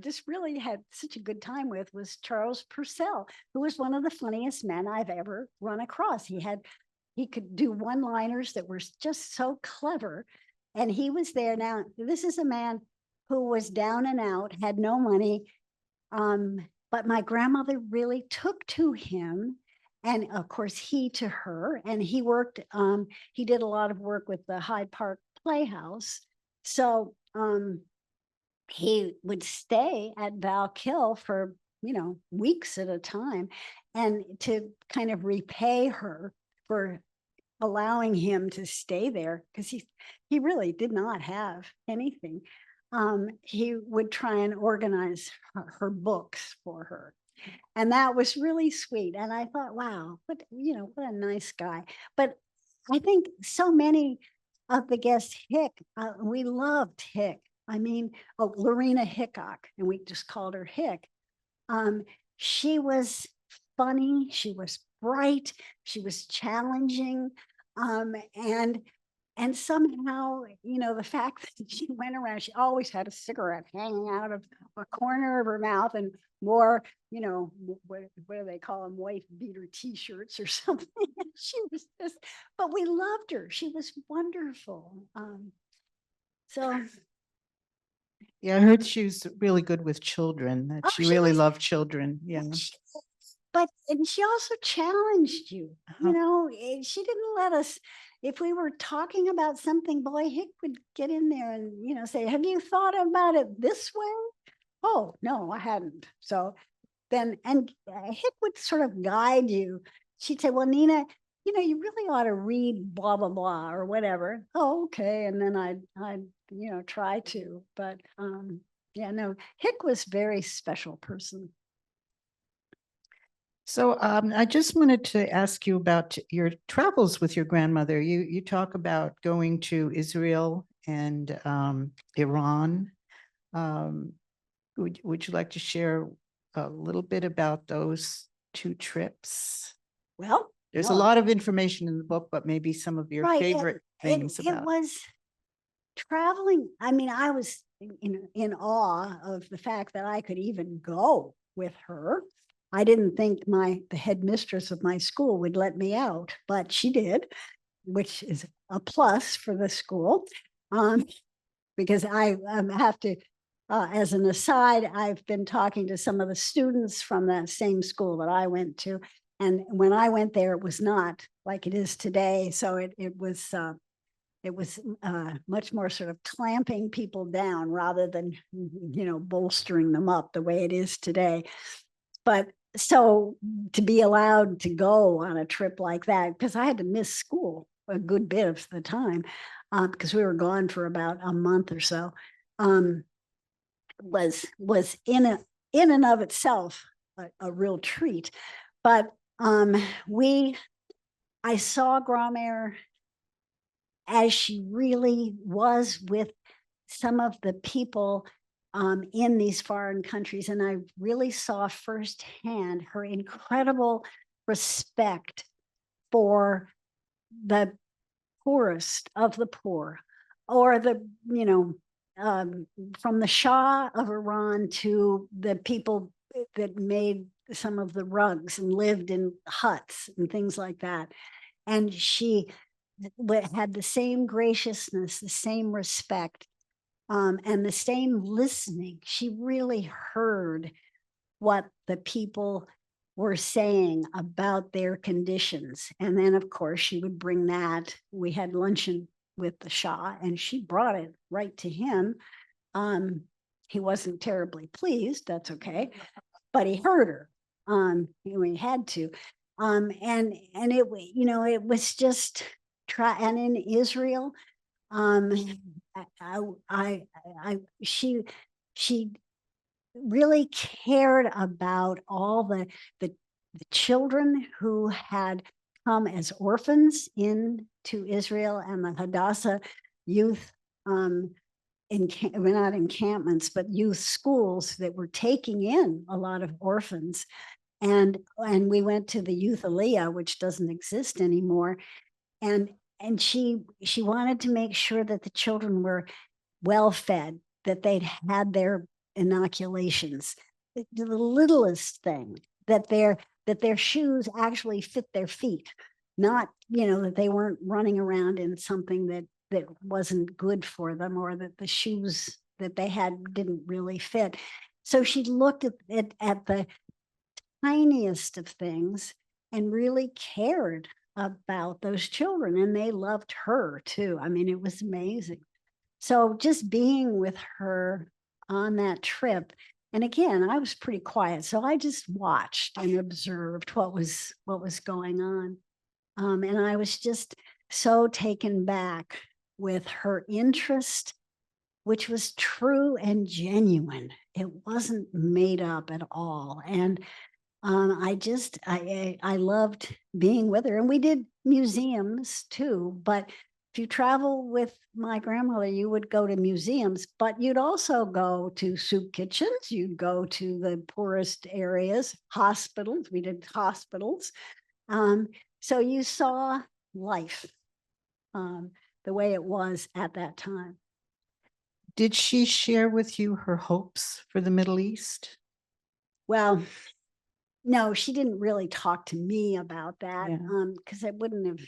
just really had such a good time with was Charles Purcell, who was one of the funniest men I've ever run across. He could do one-liners that were just so clever. And he was there. Now, this is a man who was down and out, had no money. But my grandmother really took to him. And of course, he to her. And he worked, he did a lot of work with the Hyde Park Playhouse. So he would stay at Valkill for, weeks at a time. And to kind of repay her for allowing him to stay there, because he really did not have anything. He would try and organize her books for her. And that was really sweet. And I thought, wow, what a nice guy. But I think so many of the guests, we loved Hick. I mean, Lorena Hickok, and we just called her Hick. She was funny. She was bright. She was challenging. And somehow, the fact that she went around, she always had a cigarette hanging out of a corner of her mouth and wore, what do they call them, wife beater t-shirts or something. She was just, but we loved her. She was wonderful. So. Yeah, I heard she was really good with children, that she really loved children. Yeah. And she also challenged you, she didn't let us, if we were talking about something, boy, Hick would get in there and, say, have you thought about it this way? Oh, no, I hadn't. So then, and Hick would sort of guide you. She'd say, well, Nina, you really ought to read blah, blah, blah, or whatever. Oh, okay. And then I'd try to, but Hick was a very special person. So I just wanted to ask you about your travels with your grandmother. You talk about going to Israel and Iran. Would you like to share a little bit about those two trips? Well, there's a lot of information in the book, but maybe some of your favorite things about it. Was traveling. I mean, I was in awe of the fact that I could even go with her. I didn't think the headmistress of my school would let me out, but she did, which is a plus for the school. Because I have to, as an aside, I've been talking to some of the students from that same school that I went to. And when I went there, it was not like it is today. So it was much more sort of clamping people down rather than, bolstering them up the way it is today. But so to be allowed to go on a trip like that, because I had to miss school a good bit of the time, because we were gone for about a month or so, was in and of itself a real treat. But I saw Grandmère as she really was with some of the people in these foreign countries. And I really saw firsthand her incredible respect for the poorest of the poor, or from the Shah of Iran to the people that made some of the rugs and lived in huts and things like that. And she had the same graciousness, the same respect, and the same listening. She really heard what the people were saying about their conditions. And then, of course, she would bring that. We had luncheon with the Shah, and she brought it right to him. He wasn't terribly pleased. That's okay, but he heard her. He had to. And it, you know, it was just try. And in Israel, she really cared about all the children who had come as orphans into Israel, and the Hadassah youth not encampments, but youth schools that were taking in a lot of orphans. And we went to the youth Aliyah, which doesn't exist anymore. And she wanted to make sure that the children were well fed, that they'd had their inoculations, the littlest thing, that their shoes actually fit their feet, not, you know, that they weren't running around in something that wasn't good for them, or that the shoes that they had didn't really fit. So she looked at the tiniest of things and really cared about those children, and they loved her too. I mean, it was amazing. So just being with her on that trip, and again, I was pretty quiet, so I just watched and observed what was going on. And I was just so taken back with her interest, which was true and genuine. It wasn't made up at all. And I loved being with her. And we did museums too, but if you travel with my grandmother, you would go to museums, but you'd also go to soup kitchens. You'd go to the poorest areas, hospitals. We did hospitals. So you saw life the way it was at that time. Did she share with you her hopes for the Middle East? Well, no, she didn't really talk to me about that, because it wouldn't have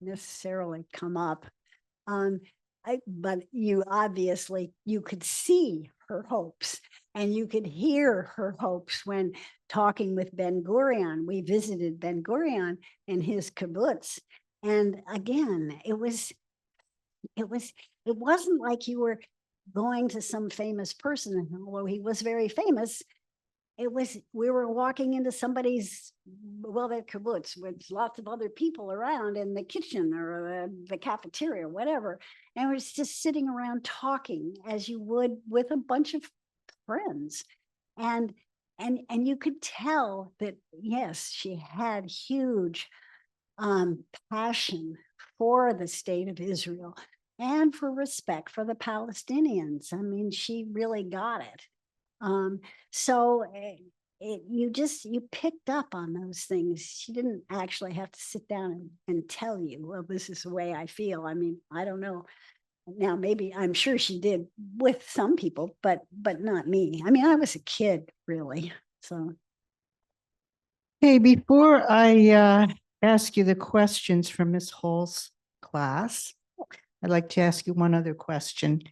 necessarily come up. But you obviously, you could see her hopes, and you could hear her hopes when talking with Ben Gurion. We visited Ben Gurion in his kibbutz. And again, it wasn't like you were going to some famous person, although he was very famous. We were walking into somebody's, well, their kibbutz with lots of other people around in the kitchen or the cafeteria, whatever. And we're just sitting around talking as you would with a bunch of friends. And you could tell that, yes, she had huge passion for the state of Israel and for respect for the Palestinians. I mean, she really got it. So you picked up on those things. She didn't actually have to sit down and tell you, well, this is the way I feel. I mean, I don't know. Now, maybe I'm sure she did with some people, but not me. I mean, I was a kid, really. So. Hey, before I ask you the questions from Miss Hall's class, I'd like to ask you one other question.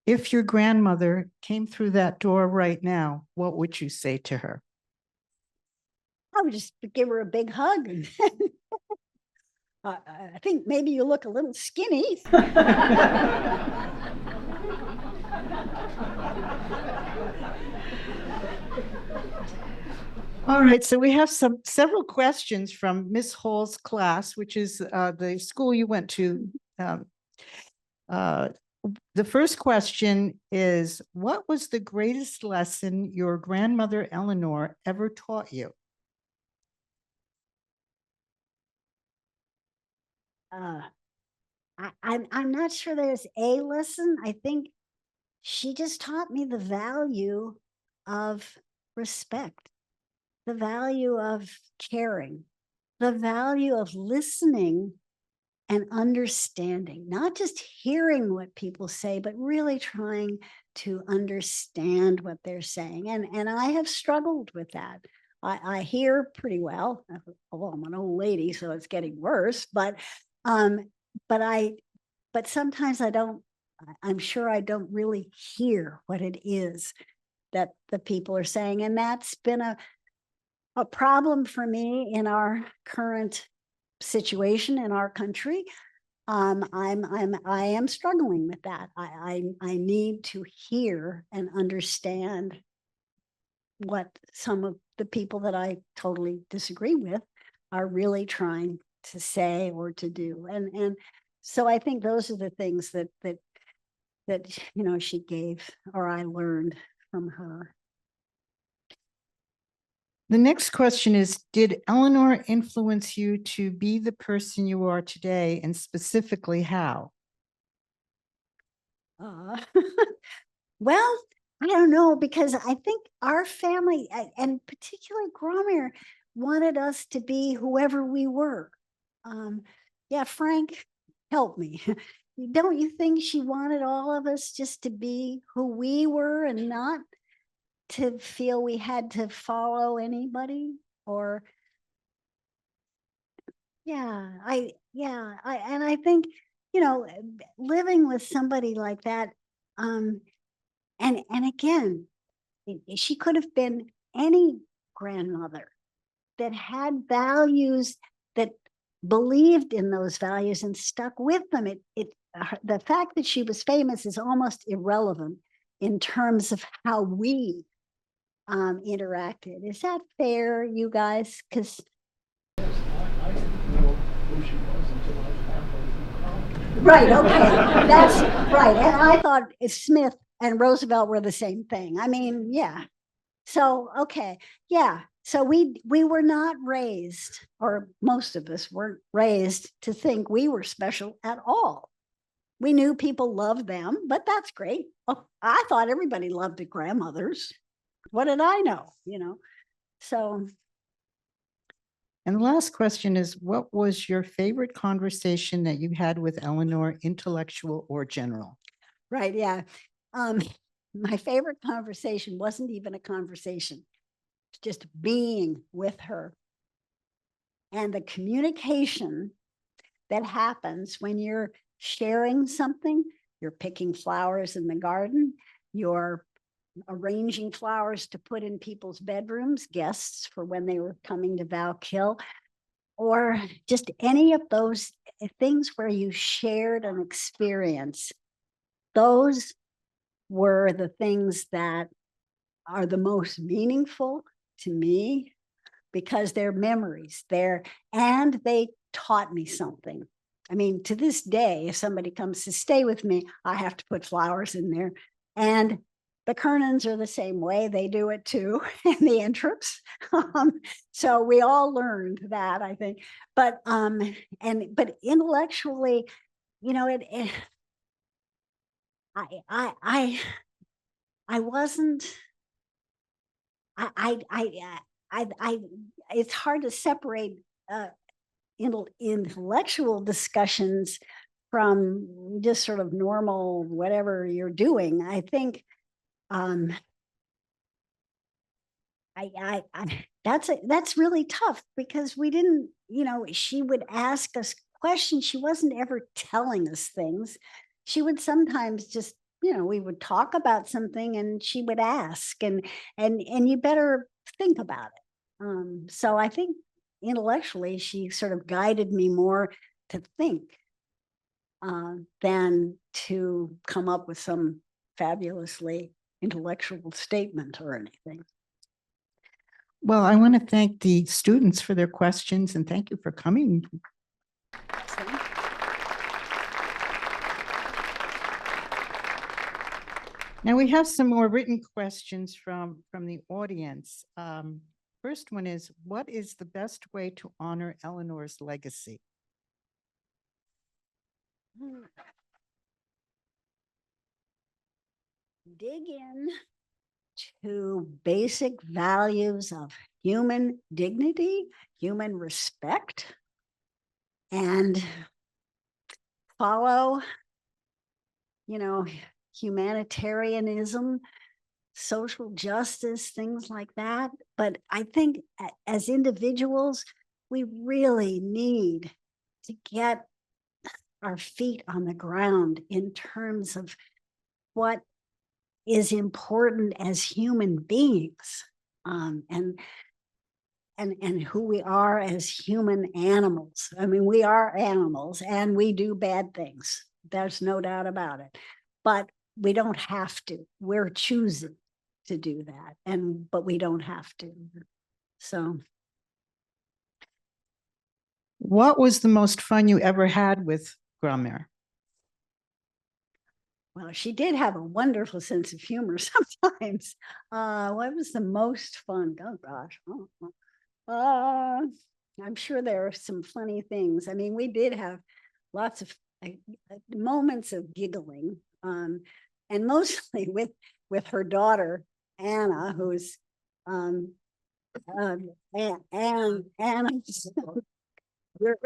If your grandmother came through that door right now, what would you say to her? I would just give her a big hug. I think maybe you look a little skinny. All right, so we have several questions from Miss Hall's class, which is the school you went to. The first question is, what was the greatest lesson your grandmother Eleanor ever taught you? I'm not sure there's a lesson. I think she just taught me the value of respect, the value of caring, the value of listening and understanding, not just hearing what people say, but really trying to understand what they're saying. And I have struggled with that. I hear pretty well, although I'm an old lady, so it's getting worse, but sometimes I don't, I'm sure I don't really hear what it is that the people are saying. And that's been a problem for me in our current situation in our country. I am struggling with that. I need to hear and understand what some of the people that I totally disagree with are really trying to say or to do. And so I think those are the things that she gave, or I learned from her. The next question is, did Eleanor influence you to be the person you are today, and specifically how? Well, I don't know, because I think our family, and particularly Gromir, wanted us to be whoever we were. Yeah, Frank, help me. Don't you think she wanted all of us just to be who we were and not to feel we had to follow anybody? Or I think, living with somebody like that, and again, she could have been any grandmother that had values, that believed in those values and stuck with them. The fact that she was famous is almost irrelevant in terms of how we interacted. Is that fair, you guys? Because I didn't know who she was until I was halfway through college. right, okay, that's right. And I thought Smith and Roosevelt were the same thing. I mean, yeah. So, okay, yeah. So we were not raised, or most of us weren't raised to think we were special at all. We knew people loved them, but that's great. Oh, I thought everybody loved the grandmothers. What did I know? So. And the last question is, what was your favorite conversation that you had with Eleanor, intellectual or general? Right, yeah. My favorite conversation wasn't even a conversation. It's just being with her. And the communication that happens when you're sharing something, you're picking flowers in the garden, you're arranging flowers to put in people's bedrooms, guests for when they were coming to Valkill, or just any of those things where you shared an experience. Those were the things that are the most meaningful to me, because they're memories there, and they taught me something. I mean, to this day, if somebody comes to stay with me, I have to put flowers in there. And the Kernans are the same way. They do it too, and the Intrips. So we all learned that, I think. But intellectually, I wasn't. It's hard to separate intellectual discussions from just sort of normal whatever you're doing. I think that's really tough, because we didn't, she would ask us questions. She wasn't ever telling us things. She would sometimes just, we would talk about something and she would ask, and you better think about it. So I think intellectually she sort of guided me more to think than to come up with some fabulously intellectual statement or anything. Well, I want to thank the students for their questions, and thank you for coming. Now we have some more written questions from the audience. First one is, what is the best way to honor Eleanor's legacy? Dig in to basic values of human dignity, human respect, and follow, humanitarianism, social justice, things like that. But I think as individuals, we really need to get our feet on the ground in terms of what is important as human beings. And and who we are as human animals. I mean, we are animals and we do bad things. There's no doubt about it. But we don't have to. We're choosing to do that. But we don't have to. So. What was the most fun you ever had with Grandma? Well, she did have a wonderful sense of humor sometimes. What was the most fun? Oh, gosh. I'm sure there are some funny things. I mean, we did have lots of moments of giggling, and mostly with her daughter, Anna, who's Anna. Your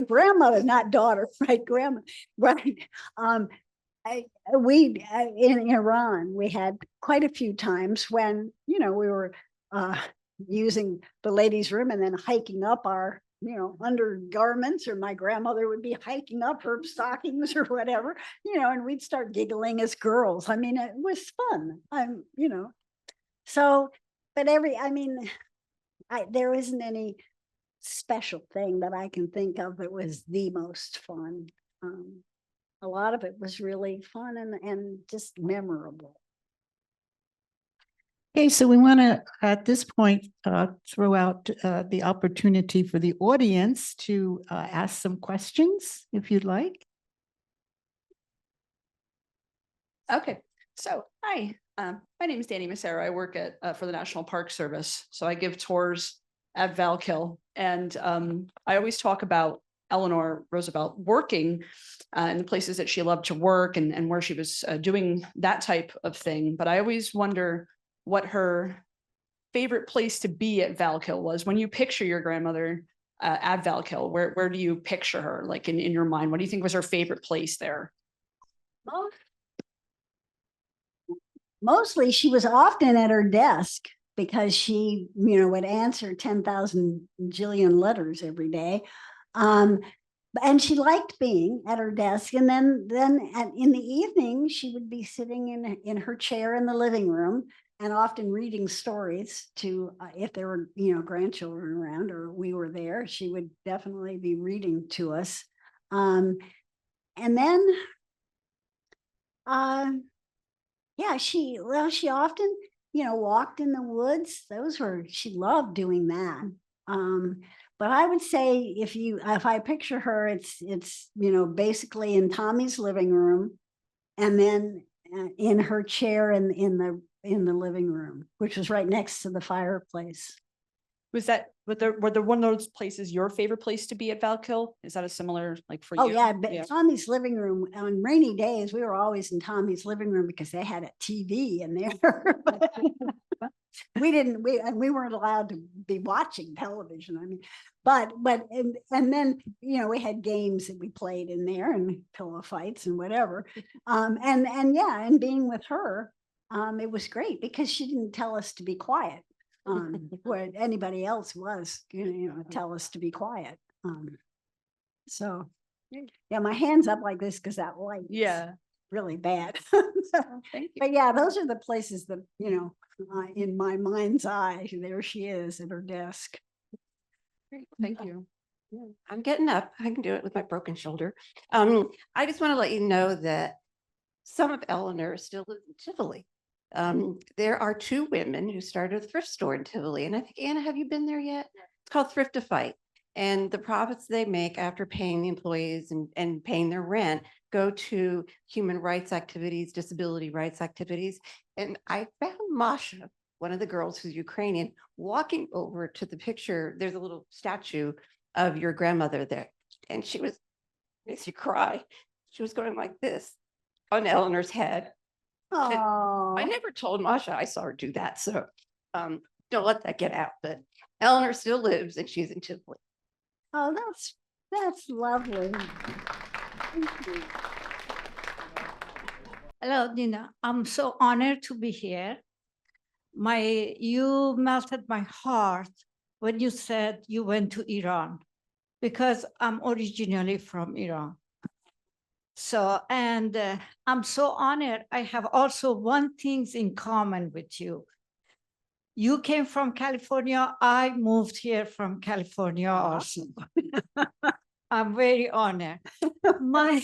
grandmother, not daughter, right? Grandma, right? In Iran, we had quite a few times when, we were using the ladies' room and then hiking up our, undergarments, or my grandmother would be hiking up her stockings or whatever, and we'd start giggling as girls. I mean, it was fun. So, but there isn't any special thing that I can think of that was the most fun. A lot of it was really fun and just memorable. Okay, so we want to, at this point, throw out the opportunity for the audience to ask some questions, if you'd like. Okay, so hi, my name is Danny Massaro. I work at for the National Park Service. So I give tours at Valkill, and I always talk about Eleanor Roosevelt working in the places that she loved to work and where she was doing that type of thing. But I always wonder what her favorite place to be at Valkill was. When you picture your grandmother at Valkill, where do you picture her, like in your mind? What do you think was her favorite place there? Mostly she was often at her desk because she, would answer 10,000 jillion letters every day. And she liked being at her desk. And then in the evening, she would be sitting in her chair in the living room and often reading stories to, if there were, grandchildren around or we were there, she would definitely be reading to us. And then, she often, walked in the woods. She loved doing that. But I would say if I picture her, it's basically in Tommy's living room, and then in her chair in the living room, which was right next to the fireplace. Were there one of those places your favorite place to be at Valkill? Is that a similar, like, for you? Oh yeah, but Tommy's living room on rainy days, we were always in Tommy's living room because they had a TV in there. We weren't allowed to be watching television. I mean, and then, we had games that we played in there and pillow fights and whatever. And being with her, it was great because she didn't tell us to be quiet. Where anybody else was, tell us to be quiet. So yeah, my hand's up like this because that light is really bad. But yeah, those are the places that, in my mind's eye, there she is at her desk. Great, thank you. Yeah, I'm getting up. I can do it with my broken shoulder. I just want to let you know that some of Eleanor still lives in Tivoli. There are two women who started a thrift store in Tivoli. And I think, Anna, have you been there yet? It's called Thrift to Fight. And the profits they make after paying the employees and paying their rent go to human rights activities, disability rights activities. And I found Masha, one of the girls who's Ukrainian, walking over to the picture. There's a little statue of your grandmother there. And she was, makes you cry. She was going like this on Eleanor's head. Oh, I never told Masha I saw her do that. So don't let that get out. But Eleanor still lives and she's in Tivoli. Oh, that's lovely. Thank you. Hello, Nina. I'm so honored to be here. You melted my heart when you said you went to Iran, because I'm originally from Iran. So, and I'm so honored. I have also one thing in common with you. You came from California. I moved here from California also. I'm very honored. Going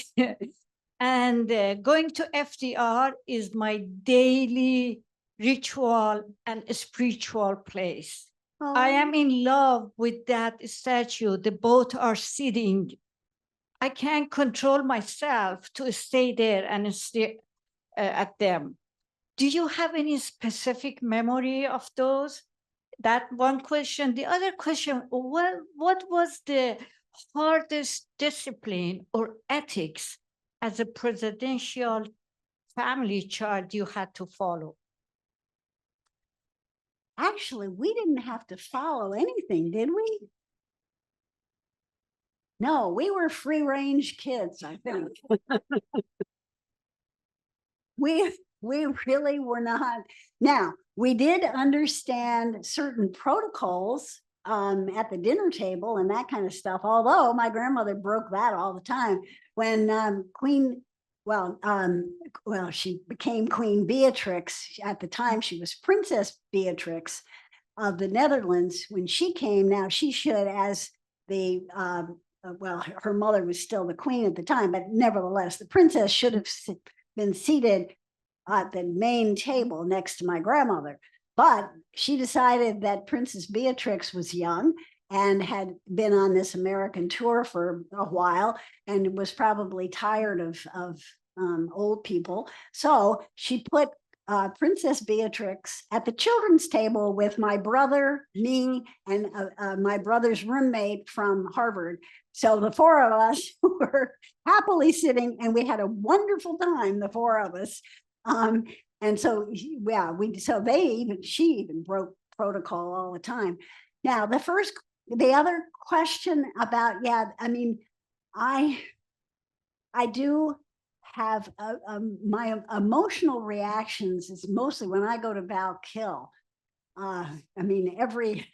to FDR is my daily ritual and spiritual place. I am in love with that statue. The both are sitting. I can't control myself to stay there and stay at them. Do you have any specific memory of those? That one question. The other question, well, what was the hardest discipline or ethics as a presidential family child you had to follow? Actually, we didn't have to follow anything, did we? No, we were free range kids, I think. We really were not. Now, we did understand certain protocols at the dinner table and that kind of stuff, although my grandmother broke that all the time. When she became Queen Beatrix. At the time, she was Princess Beatrix of the Netherlands. When she came, now she should, as the her mother was still the queen at the time, but nevertheless, the princess should have been seated at the main table next to my grandmother. But she decided that Princess Beatrix was young and had been on this American tour for a while and was probably tired of old people. So she put Princess Beatrix at the children's table with my brother, me, and my brother's roommate from Harvard. So the four of us were happily sitting, and we had a wonderful time, the four of us. And so, yeah, she even broke protocol all the time. Now, the other question about, I mean, I do have my emotional reactions is mostly when I go to Valkill. I mean, every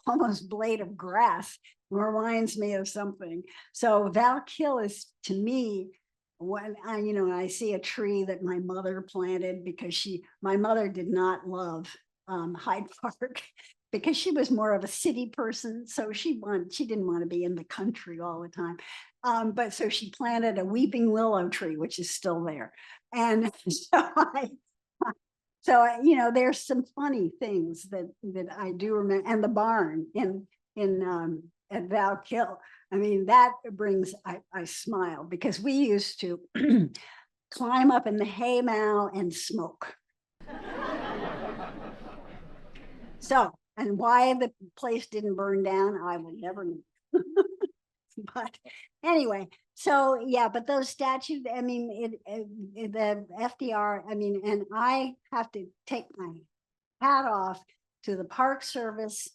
almost blade of grass reminds me of something. So Valkill is, to me, when I see a tree that my mother planted, because my mother did not love Hyde Park because she was more of a city person. So she didn't want to be in the country all the time. But so she planted a weeping willow tree, which is still there. And so there's some funny things that I do remember. And the barn at Valkill. I mean, that brings, I smile, because we used to climb up in the haymow and smoke. So, and why the place didn't burn down, I will never know. But anyway, so yeah, but those statues, I mean, the FDR, I mean, and I have to take my hat off to the Park Service.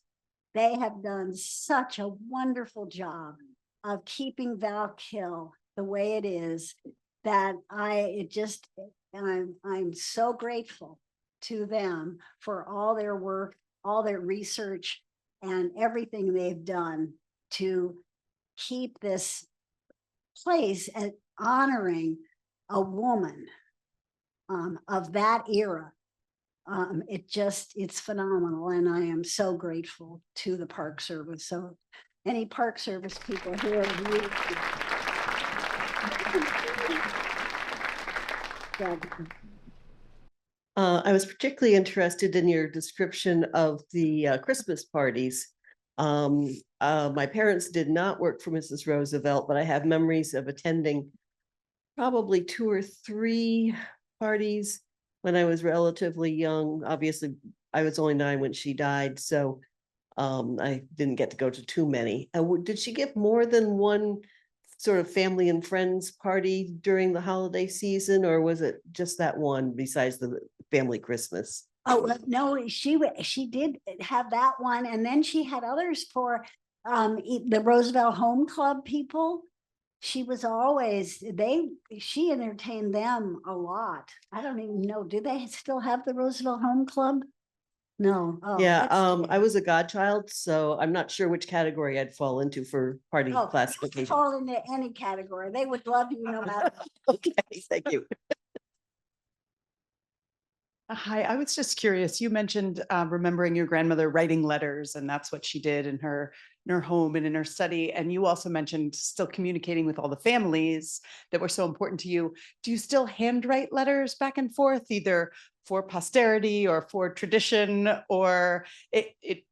They have done such a wonderful job of keeping Valkill the way it is, that I'm so grateful to them for all their work, all their research, and everything they've done to keep this place at honoring a woman of that era. It's phenomenal, and I am so grateful to the Park Service. So any Park Service people here, I was particularly interested in your description of the Christmas parties. My parents did not work for Mrs. Roosevelt, but I have memories of attending probably 2 or 3 parties when I was relatively young. Obviously, I was only 9 when she died, so I didn't get to go to too many. Did she give more than one sort of family and friends party during the holiday season, or was it just that one besides the family Christmas? Oh, no, she did have that one. And then she had others for the Roosevelt Home Club people. She was always, she entertained them a lot. I don't even know, do they still have the Roosevelt Home Club? No. Oh, Yeah, I was a godchild, so I'm not sure which category I'd fall into for party classification. Fall into any category. They would love you no matter. Okay, thank you. Hi, I was just curious. You mentioned remembering your grandmother writing letters, and that's what she did in her home and in her study. And you also mentioned still communicating with all the families that were so important to you. Do you still handwrite letters back and forth, either for posterity or for tradition? Or it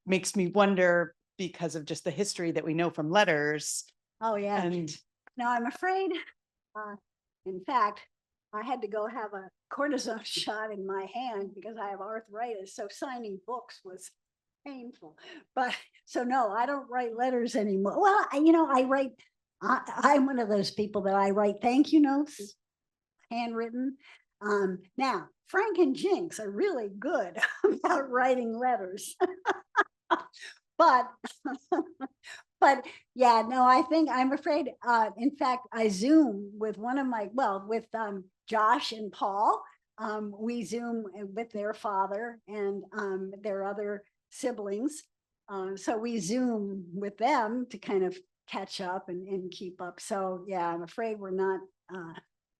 makes me wonder because of just the history that we know from letters. Oh, yeah. And No, I'm afraid, in fact, I had to go have a cortisone shot in my hand because I have arthritis. So signing books was painful. But so no, I don't write letters anymore. Well, I write, I'm one of those people that I write thank you notes, handwritten. Now, Frank and Jinx are really good about writing letters. But but yeah, no, I'm afraid, in fact, I Zoom with with Josh and Paul. We Zoom with their father and their other siblings. So we Zoom with them to kind of catch up and keep up. So yeah, I'm afraid we're not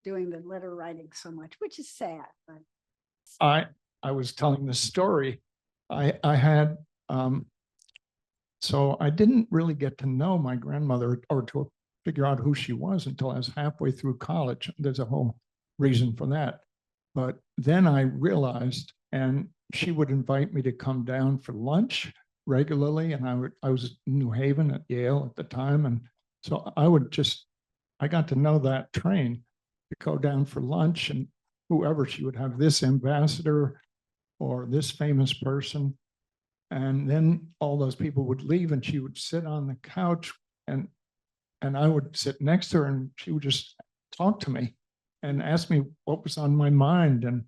doing the letter writing so much, which is sad. But I was telling this story. I had so I didn't really get to know my grandmother or to figure out who she was until I was halfway through college. There's a whole reason for that. But then I realized, and she would invite me to come down for lunch regularly. And I was in New Haven at Yale at the time. And so I got to know that train to go down for lunch, and whoever, she would have this ambassador or this famous person. And then all those people would leave and she would sit on the couch and I would sit next to her and she would just talk to me and ask me what was on my mind. And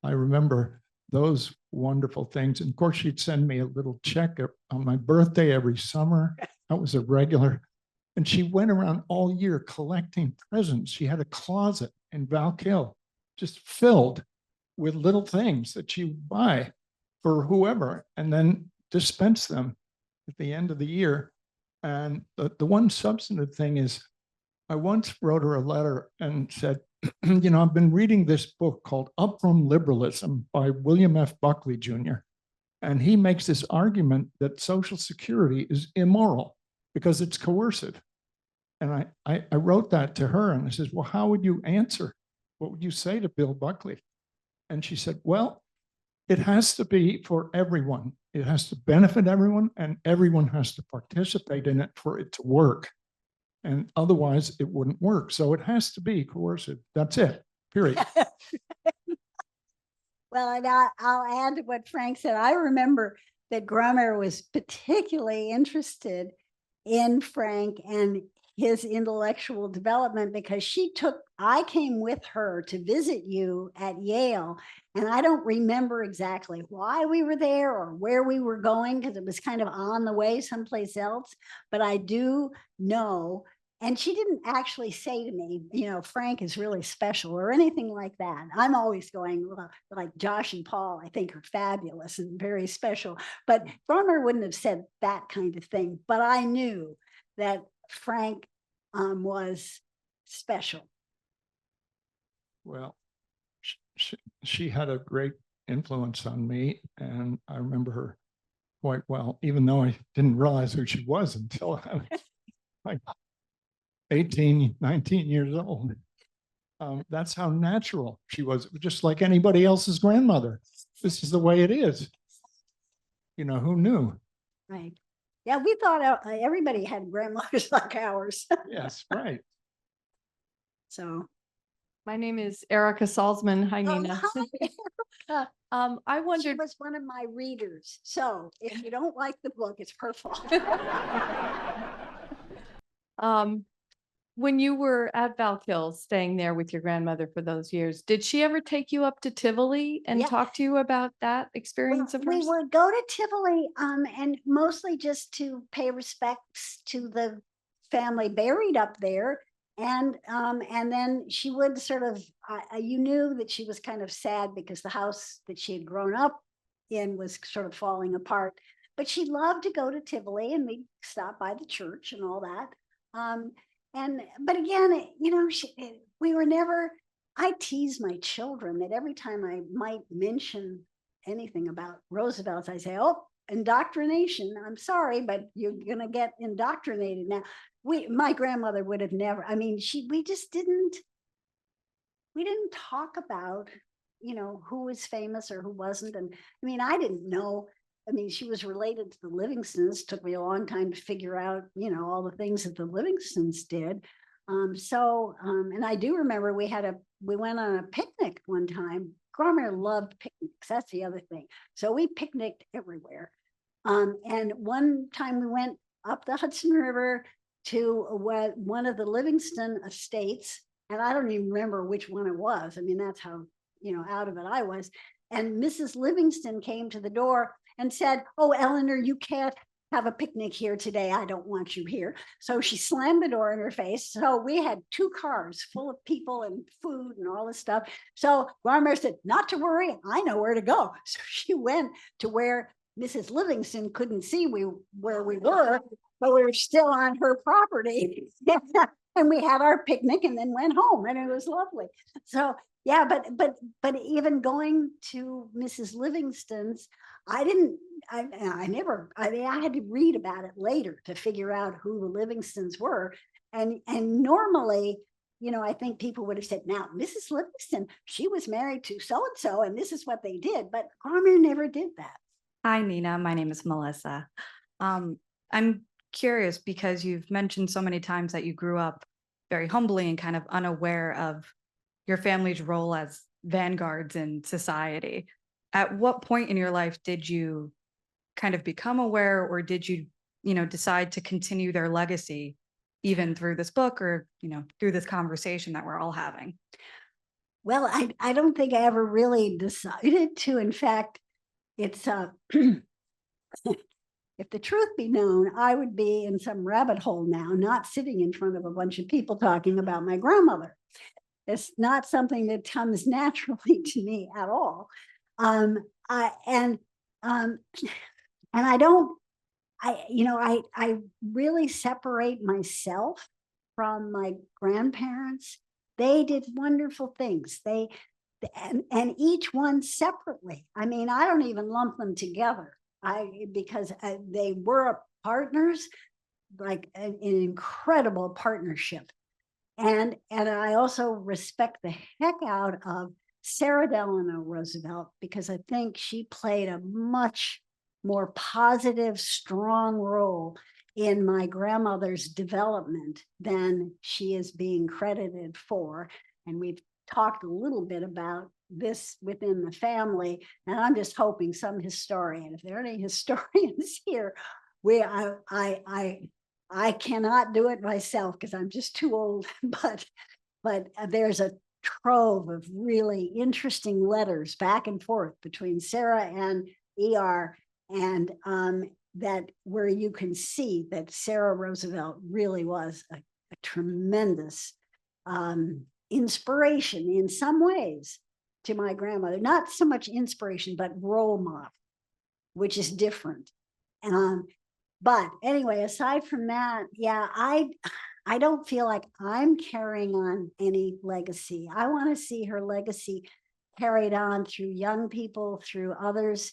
I remember those wonderful things. And of course, she'd send me a little check on my birthday every summer. That was a regular. And she went around all year collecting presents. She had a closet in Valkill just filled with little things that she would buy for whoever, and then dispense them at the end of the year. And the one substantive thing is, I once wrote her a letter and said, I've been reading this book called Up From Liberalism by William F. Buckley Jr. And he makes this argument that Social Security is immoral because it's coercive. And I wrote that to her and I said, well, how would you answer? What would you say to Bill Buckley? And she said, well, it has to be for everyone. It has to benefit everyone, and everyone has to participate in it for it to work. And otherwise, it wouldn't work. So it has to be coercive. That's it, period. well, and I'll add to what Frank said. I remember that Grummer was particularly interested in Frank and his intellectual development because I came with her to visit you at Yale. And I don't remember exactly why we were there or where we were going because it was kind of on the way someplace else. But I do know, and she didn't actually say to me, Frank is really special or anything like that. I'm always going, well, like Josh and Paul, I think are fabulous and very special. But Grummer wouldn't have said that kind of thing. But I knew that Frank was special. Well, she had a great influence on me, and I remember her quite well, even though I didn't realize who she was until I was like 18, 19 years old. That's how natural she was, just like anybody else's grandmother. This is the way it is. Who knew? Right. Yeah, we thought everybody had grandmothers like ours. Yes, right. So my name is Erica Salzman. Hi, Nina. Hi, I she wondered. was one of my readers. So if you don't like the book, it's her fault. When you were at Valkill, staying there with your grandmother for those years, did she ever take you up to Tivoli and talk to you about that experience of hers? We would go to Tivoli and mostly just to pay respects to the family buried up there. And then she would sort of, you knew that she was kind of sad because the house that she had grown up in was sort of falling apart. But she loved to go to Tivoli and we'd stop by the church and all that. But again, we were never, I tease my children that every time I might mention anything about Roosevelt's, I say, oh, indoctrination. I'm sorry, but you're going to get indoctrinated now. My grandmother would have never, I mean, we didn't talk about, who was famous or who wasn't. And I mean, I didn't know. I mean, she was related to the Livingstons. Took me a long time to figure out, all the things that the Livingstons did. And I do remember we went on a picnic one time. Grandma loved picnics. That's the other thing. So we picnicked everywhere. And one time we went up the Hudson River to one of the Livingston estates. And I don't even remember which one it was. I mean, that's how, out of it I was. And Mrs. Livingston came to the door and said, oh, Eleanor, you can't have a picnic here today. I don't want you here. So she slammed the door in her face. So we had 2 cars full of people and food and all this stuff. So Grandma said, not to worry, I know where to go. So she went to where Mrs. Livingston couldn't see where we were, but we were still on her property. And we had our picnic and then went home, and it was lovely. So yeah, but even going to Mrs. Livingston's, I had to read about it later to figure out who the Livingstons were. And normally, I think people would have said, now, Mrs. Livingston, she was married to so-and-so, and this is what they did. But Grandma never did that. Hi, Nina. My name is Melissa. I'm curious because you've mentioned so many times that you grew up very humbly and kind of unaware of your family's role as vanguards in society. At what point in your life did you kind of become aware, or did you, decide to continue their legacy even through this book or, through this conversation that we're all having? Well, I don't think I ever really decided to. In fact, it's if the truth be known, I would be in some rabbit hole now, not sitting in front of a bunch of people talking about my grandmother. It's not something that comes naturally to me at all. I really separate myself from my grandparents. They did wonderful things. And each one separately. I mean, I don't even lump them together. Because they were partners, like an incredible partnership. And I also respect the heck out of Sarah Eleanor Roosevelt, because I think she played a much more positive, strong role in my grandmother's development than she is being credited for. And we've talked a little bit about this within the family, and I'm just hoping some historian, if there are any historians here, I cannot do it myself because I'm just too old, but there's a trove of really interesting letters back and forth between Sarah and ER, and that where you can see that Sarah Roosevelt really was a tremendous inspiration in some ways to my grandmother. Not so much inspiration, but role model, which is different. But anyway, aside from that, yeah, I don't feel like I'm carrying on any legacy. I want to see her legacy carried on through young people, through others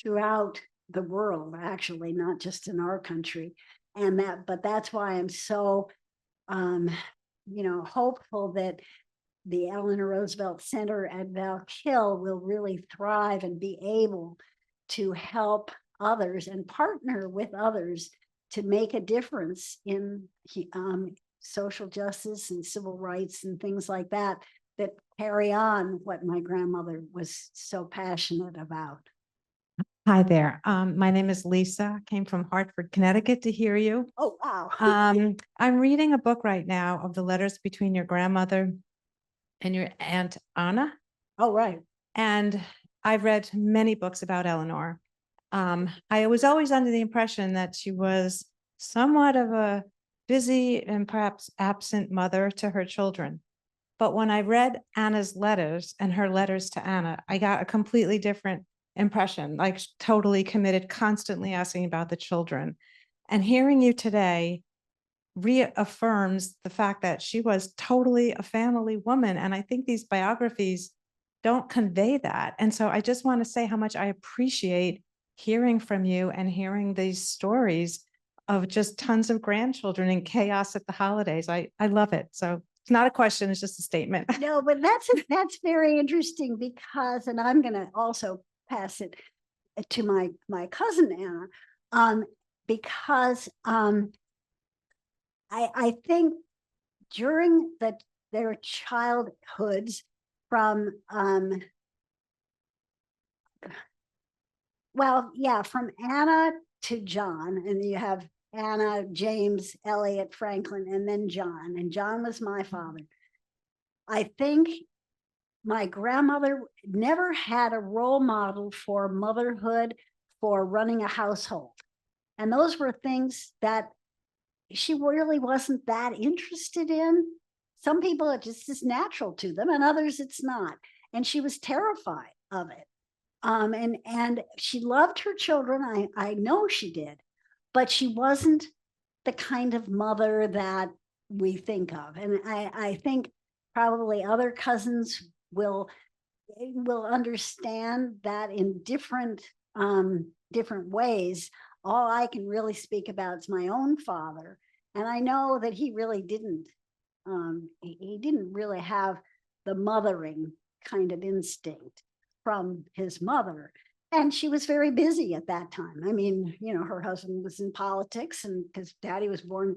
throughout the world, actually, not just in our country. But that's why I'm so hopeful that the Eleanor Roosevelt Center at Val Kill will really thrive and be able to help others and partner with others to make a difference in social justice and civil rights and things like that, that carry on what my grandmother was so passionate about. Hi there. My name is Lisa. Came from Hartford, Connecticut to hear you. Oh, wow. I'm reading a book right now of the letters between your grandmother and your Aunt Anna. Oh, right. And I've read many books about Eleanor. I was always under the impression that she was somewhat of a busy and perhaps absent mother to her children. But when I read Anna's letters and her letters to Anna, I got a completely different impression, like totally committed, constantly asking about the children. And hearing you today, reaffirms the fact that she was totally a family woman. And I think these biographies don't convey that. And so I just want to say how much I appreciate hearing from you and hearing these stories of just tons of grandchildren and chaos at the holidays. I love it. So it's not a question, it's just a statement. No, but that's very interesting because, and I'm going to also pass it to my cousin Anna, because I think during their childhoods from from Anna to John, and you have Anna, James, Elliot, Franklin, and then John, and John was my father. I think my grandmother never had a role model for motherhood, for running a household. And those were things that she really wasn't that interested in. Some people, it just is natural to them, and others it's not. And she was terrified of it. And she loved her children. I know she did, but she wasn't the kind of mother that we think of. And I think probably other cousins will understand that in different ways. All I can really speak about is my own father. And I know that he really didn't, he didn't really have the mothering kind of instinct from his mother. And she was very busy at that time. I mean, you know, her husband was in politics, and because Daddy was born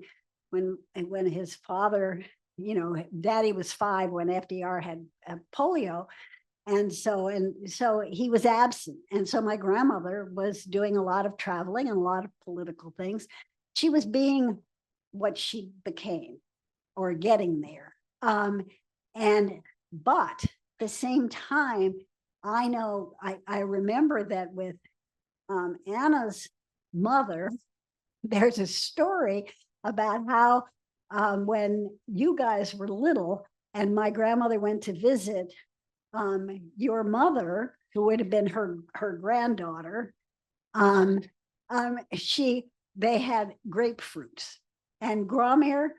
when his father, you know, Daddy was 5 when FDR had polio. And so he was absent. And so my grandmother was doing a lot of traveling and a lot of political things. She was being what she became, or getting there. But at the same time, I know, I remember that with Anna's mother, there's a story about how when you guys were little and my grandmother went to visit your mother, who would have been her granddaughter, they had grapefruits, and Gromir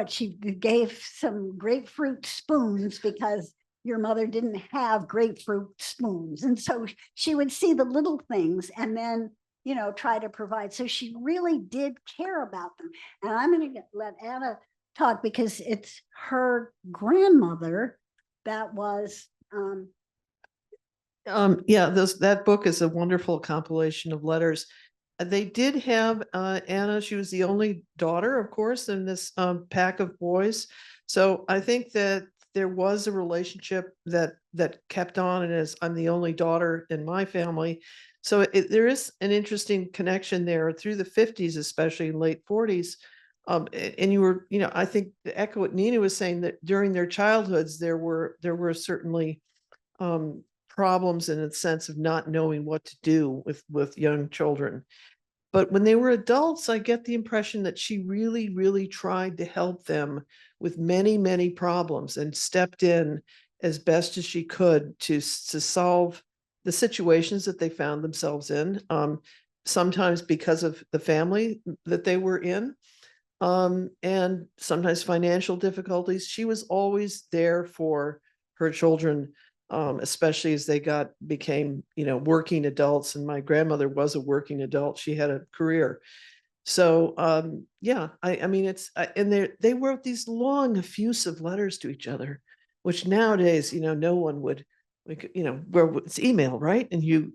she gave some grapefruit spoons because your mother didn't have grapefruit spoons. And so she would see the little things and then, you know, try to provide. So she really did care about them. And I'm going to let Anna talk because it's her grandmother that was that book is a wonderful compilation of letters. They did have Anna. She was the only daughter, of course, in this pack of boys. So I think that there was a relationship that kept on, and as I'm the only daughter in my family, so there is an interesting connection there through the 50s, especially in late 40s. And you were, you know, I think to echo what Nina was saying, that during their childhoods there were certainly problems in the sense of not knowing what to do with young children. But when they were adults, I get the impression that she really, really tried to help them with many, many problems and stepped in as best as she could to solve the situations that they found themselves in, sometimes because of the family that they were in, and sometimes financial difficulties. She was always there for her children, especially as they became, you know, working adults. And my grandmother was a working adult. She had a career. So, I mean, and they wrote these long, effusive letters to each other, which nowadays, you know, no one would, you know, where it's email, right? And you,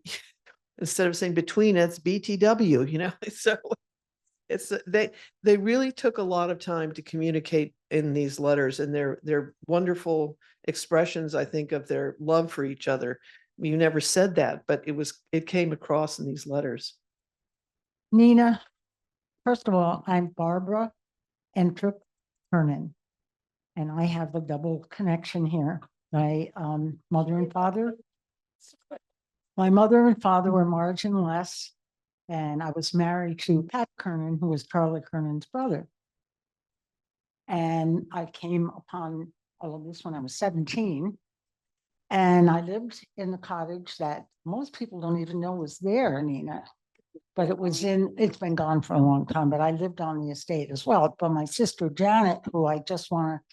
instead of saying between, it's BTW, you know, so it's, they really took a lot of time to communicate in these letters, and they're wonderful expressions, I think, of their love for each other. You never said that, but it came across in these letters. Nina, first of all, I'm Barbara Entrup Kernan, and I have a double connection here. My mother and father were Marge and Les, and I was married to Pat Kernan, who was Charlie Kernan's brother. And I came upon all of this when I was 17. And I lived in the cottage that most people don't even know was there, Nina. but it's been gone for a long time, but I lived on the estate as well. But my sister Janet, who I just want to,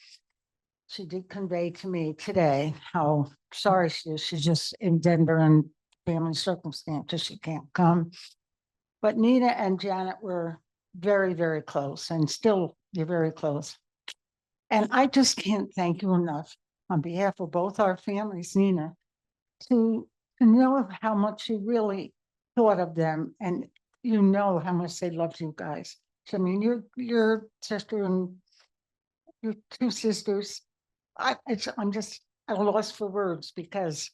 she did convey to me today how sorry she is. She's just in Denver and family circumstances. She can't come. But Nina and Janet were very, very close, and still you're very close. And I just can't thank you enough on behalf of both our families, Nina, to know how much you really thought of them, and you know how much they loved you guys. So, I mean, your sister and your two sisters, I'm just at a loss for words, because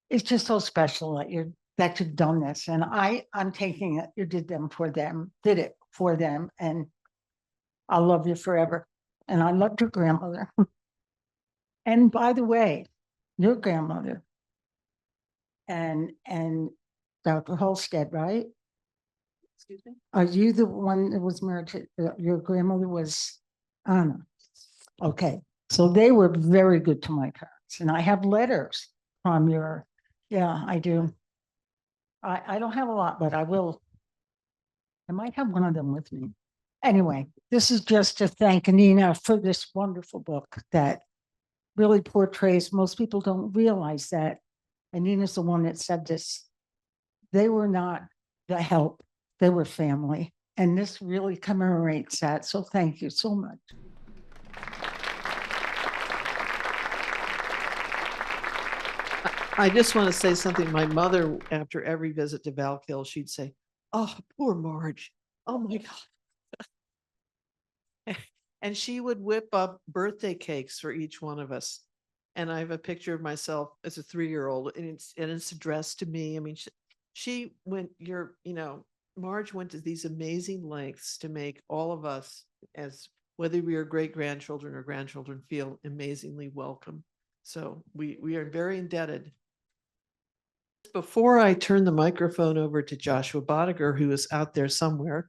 it's just so special that you've done this. And I'm taking it, you did it for them, and I'll love you forever. And I loved your grandmother. And by the way, your grandmother and Dr. Holstead, right? Excuse me? Are you the one that was married to, your grandmother was Anna? Okay, so they were very good to my parents. And I have letters from yeah, I do. I don't have a lot, but I will. I might have one of them with me. Anyway, this is just to thank Nina for this wonderful book that really portrays, most people don't realize that. And Nina's the one that said this. They were not the help, they were family. And this really commemorates that. So thank you so much. I just want to say something. My mother, after every visit to Valkill, she'd say, "Oh, poor Marge. Oh my God." And she would whip up birthday cakes for each one of us. And I have a picture of myself as a 3-year-old, and it's addressed to me. I mean, she went, Marge went to these amazing lengths to make all of us, as whether we are great grandchildren or grandchildren, feel amazingly welcome. So we are very indebted. Before I turn the microphone over to Joshua Bodiger, who is out there somewhere,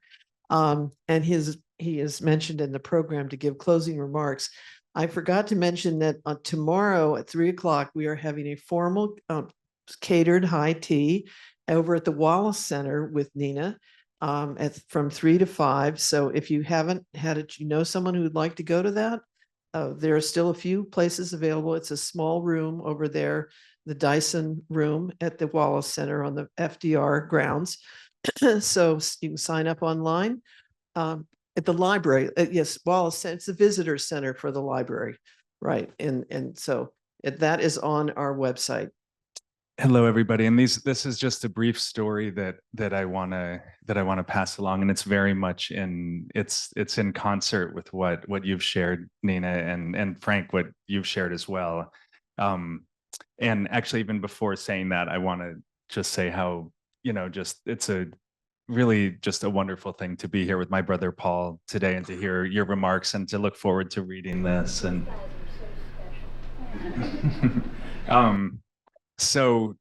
and he is mentioned in the program to give closing remarks, I forgot to mention that tomorrow at 3:00, we are having a formal catered high tea over at the Wallace Center with Nina from 3 to 5. So if you haven't had it, someone who would like to go to that, there are still a few places available. It's a small room over there, the Dyson room at the Wallace Center on the FDR grounds. So you can sign up online at the library. Yes, Wallace, it's the visitor center for the library, right? And so that is on our website. Hello, everybody. And this is just a brief story that I want to pass along, and it's very much it's in concert with what you've shared, Nina, and Frank, what you've shared as well. And actually, even before saying that, I want to just say how it's really just a wonderful thing to be here with my brother Paul today, and to hear your remarks, and to look forward to reading this. And so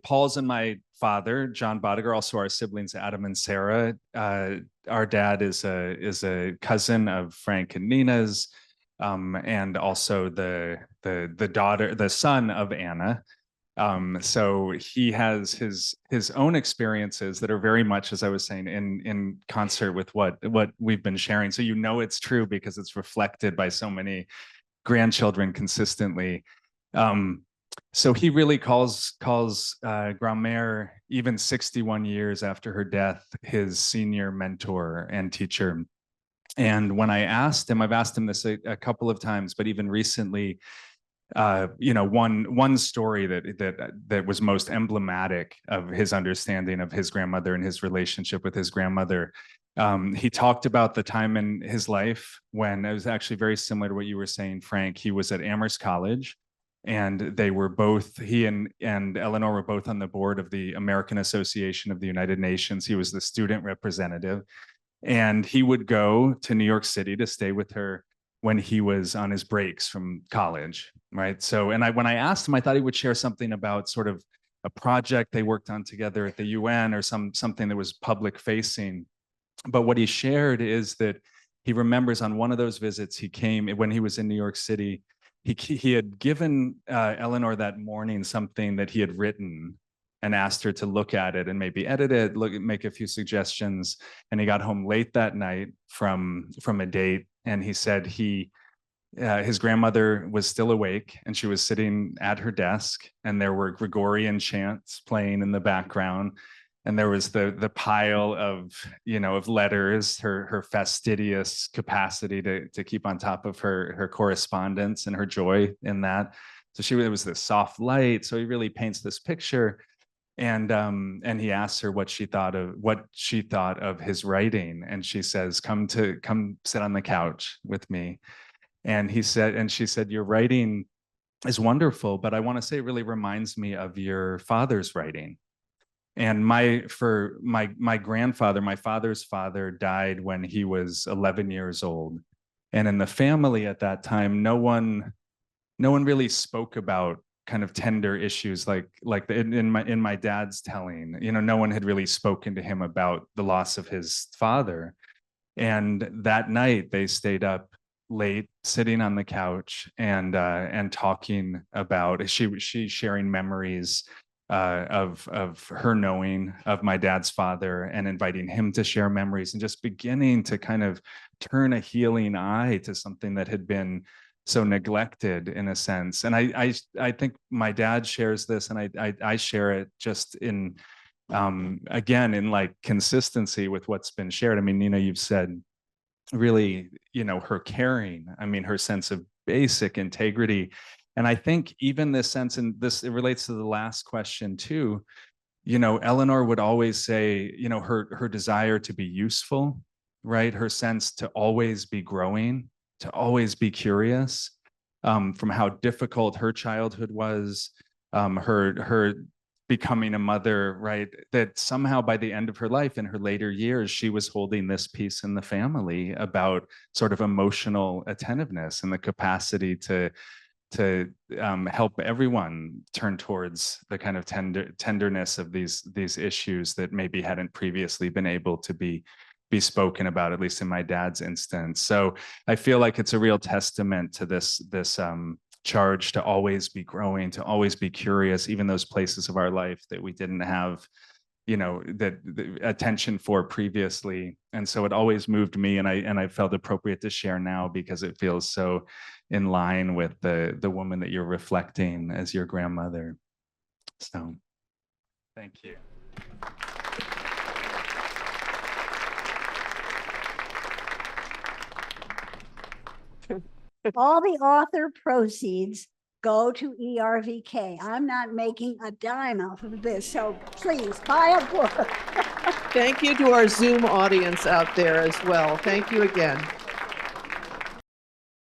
Paul's and my father, John Bodiger, also our siblings, Adam and Sarah. Our dad is a cousin of Frank and Nina's, and also the son of Anna. So he has his own experiences that are very much, as I was saying, in concert with what we've been sharing. So it's true because it's reflected by so many grandchildren consistently. So he really calls Grandmère, even 61 years after her death, his senior mentor and teacher. And when I asked him, I've asked him this a couple of times, but even recently, one story that was most emblematic of his understanding of his grandmother and his relationship with his grandmother. He talked about the time in his life when it was actually very similar to what you were saying, Frank. He was at Amherst College, and they were both, he and Eleanor were both on the board of the American Association of the United Nations. He was the student representative, and he would go to New York City to stay with her when he was on his breaks from college, right? So, when I asked him, I thought he would share something about sort of a project they worked on together at the UN, or something that was public facing. But what he shared is that he remembers on one of those visits he came when he was in New York City. He had given Eleanor that morning something that he had written and asked her to look at it and maybe edit it, make a few suggestions. And he got home late that night from a date, and he said his grandmother was still awake and she was sitting at her desk, and there were Gregorian chants playing in the background. And there was the pile of, of letters, her fastidious capacity to keep on top of her correspondence and her joy in that. So it was this soft light. So he really paints this picture. And he asks her what she thought of his writing. And she says, come sit on the couch with me. And she said, your writing is wonderful, but I want to say it really reminds me of your father's writing. And my grandfather, my father's father, died when he was 11 years old. And in the family at that time, no one really spoke about kind of tender issues like in my dad's telling. No one had really spoken to him about the loss of his father. And that night they stayed up late, sitting on the couch and talking about, she sharing memories of her knowing of my dad's father, and inviting him to share memories, and just beginning to kind of turn a healing eye to something that had been so neglected in a sense. And I think my dad shares this, and I share it just in again in like consistency with what's been shared. I mean, Nina, you've said really, her caring, her sense of basic integrity. And I think even this sense, and it relates to the last question too, Eleanor would always say, her desire to be useful, right? Her sense to always be growing, to always be curious, from how difficult her childhood was, her becoming a mother, right? That somehow by the end of her life, in her later years, she was holding this piece in the family about sort of emotional attentiveness and the capacity to help everyone turn towards the kind of tenderness of these issues that maybe hadn't previously been able to be spoken about, at least in my dad's instance. So I feel like it's a real testament to this charge to always be growing, to always be curious, even those places of our life that we didn't have the attention for previously. And so it always moved me, and I felt appropriate to share now because it feels so in line with the woman that you're reflecting as your grandmother. So thank you. All the author proceeds go to ERVK. I'm not making a dime off of this, so please buy a book. Thank you to our Zoom audience out there as well. Thank you again.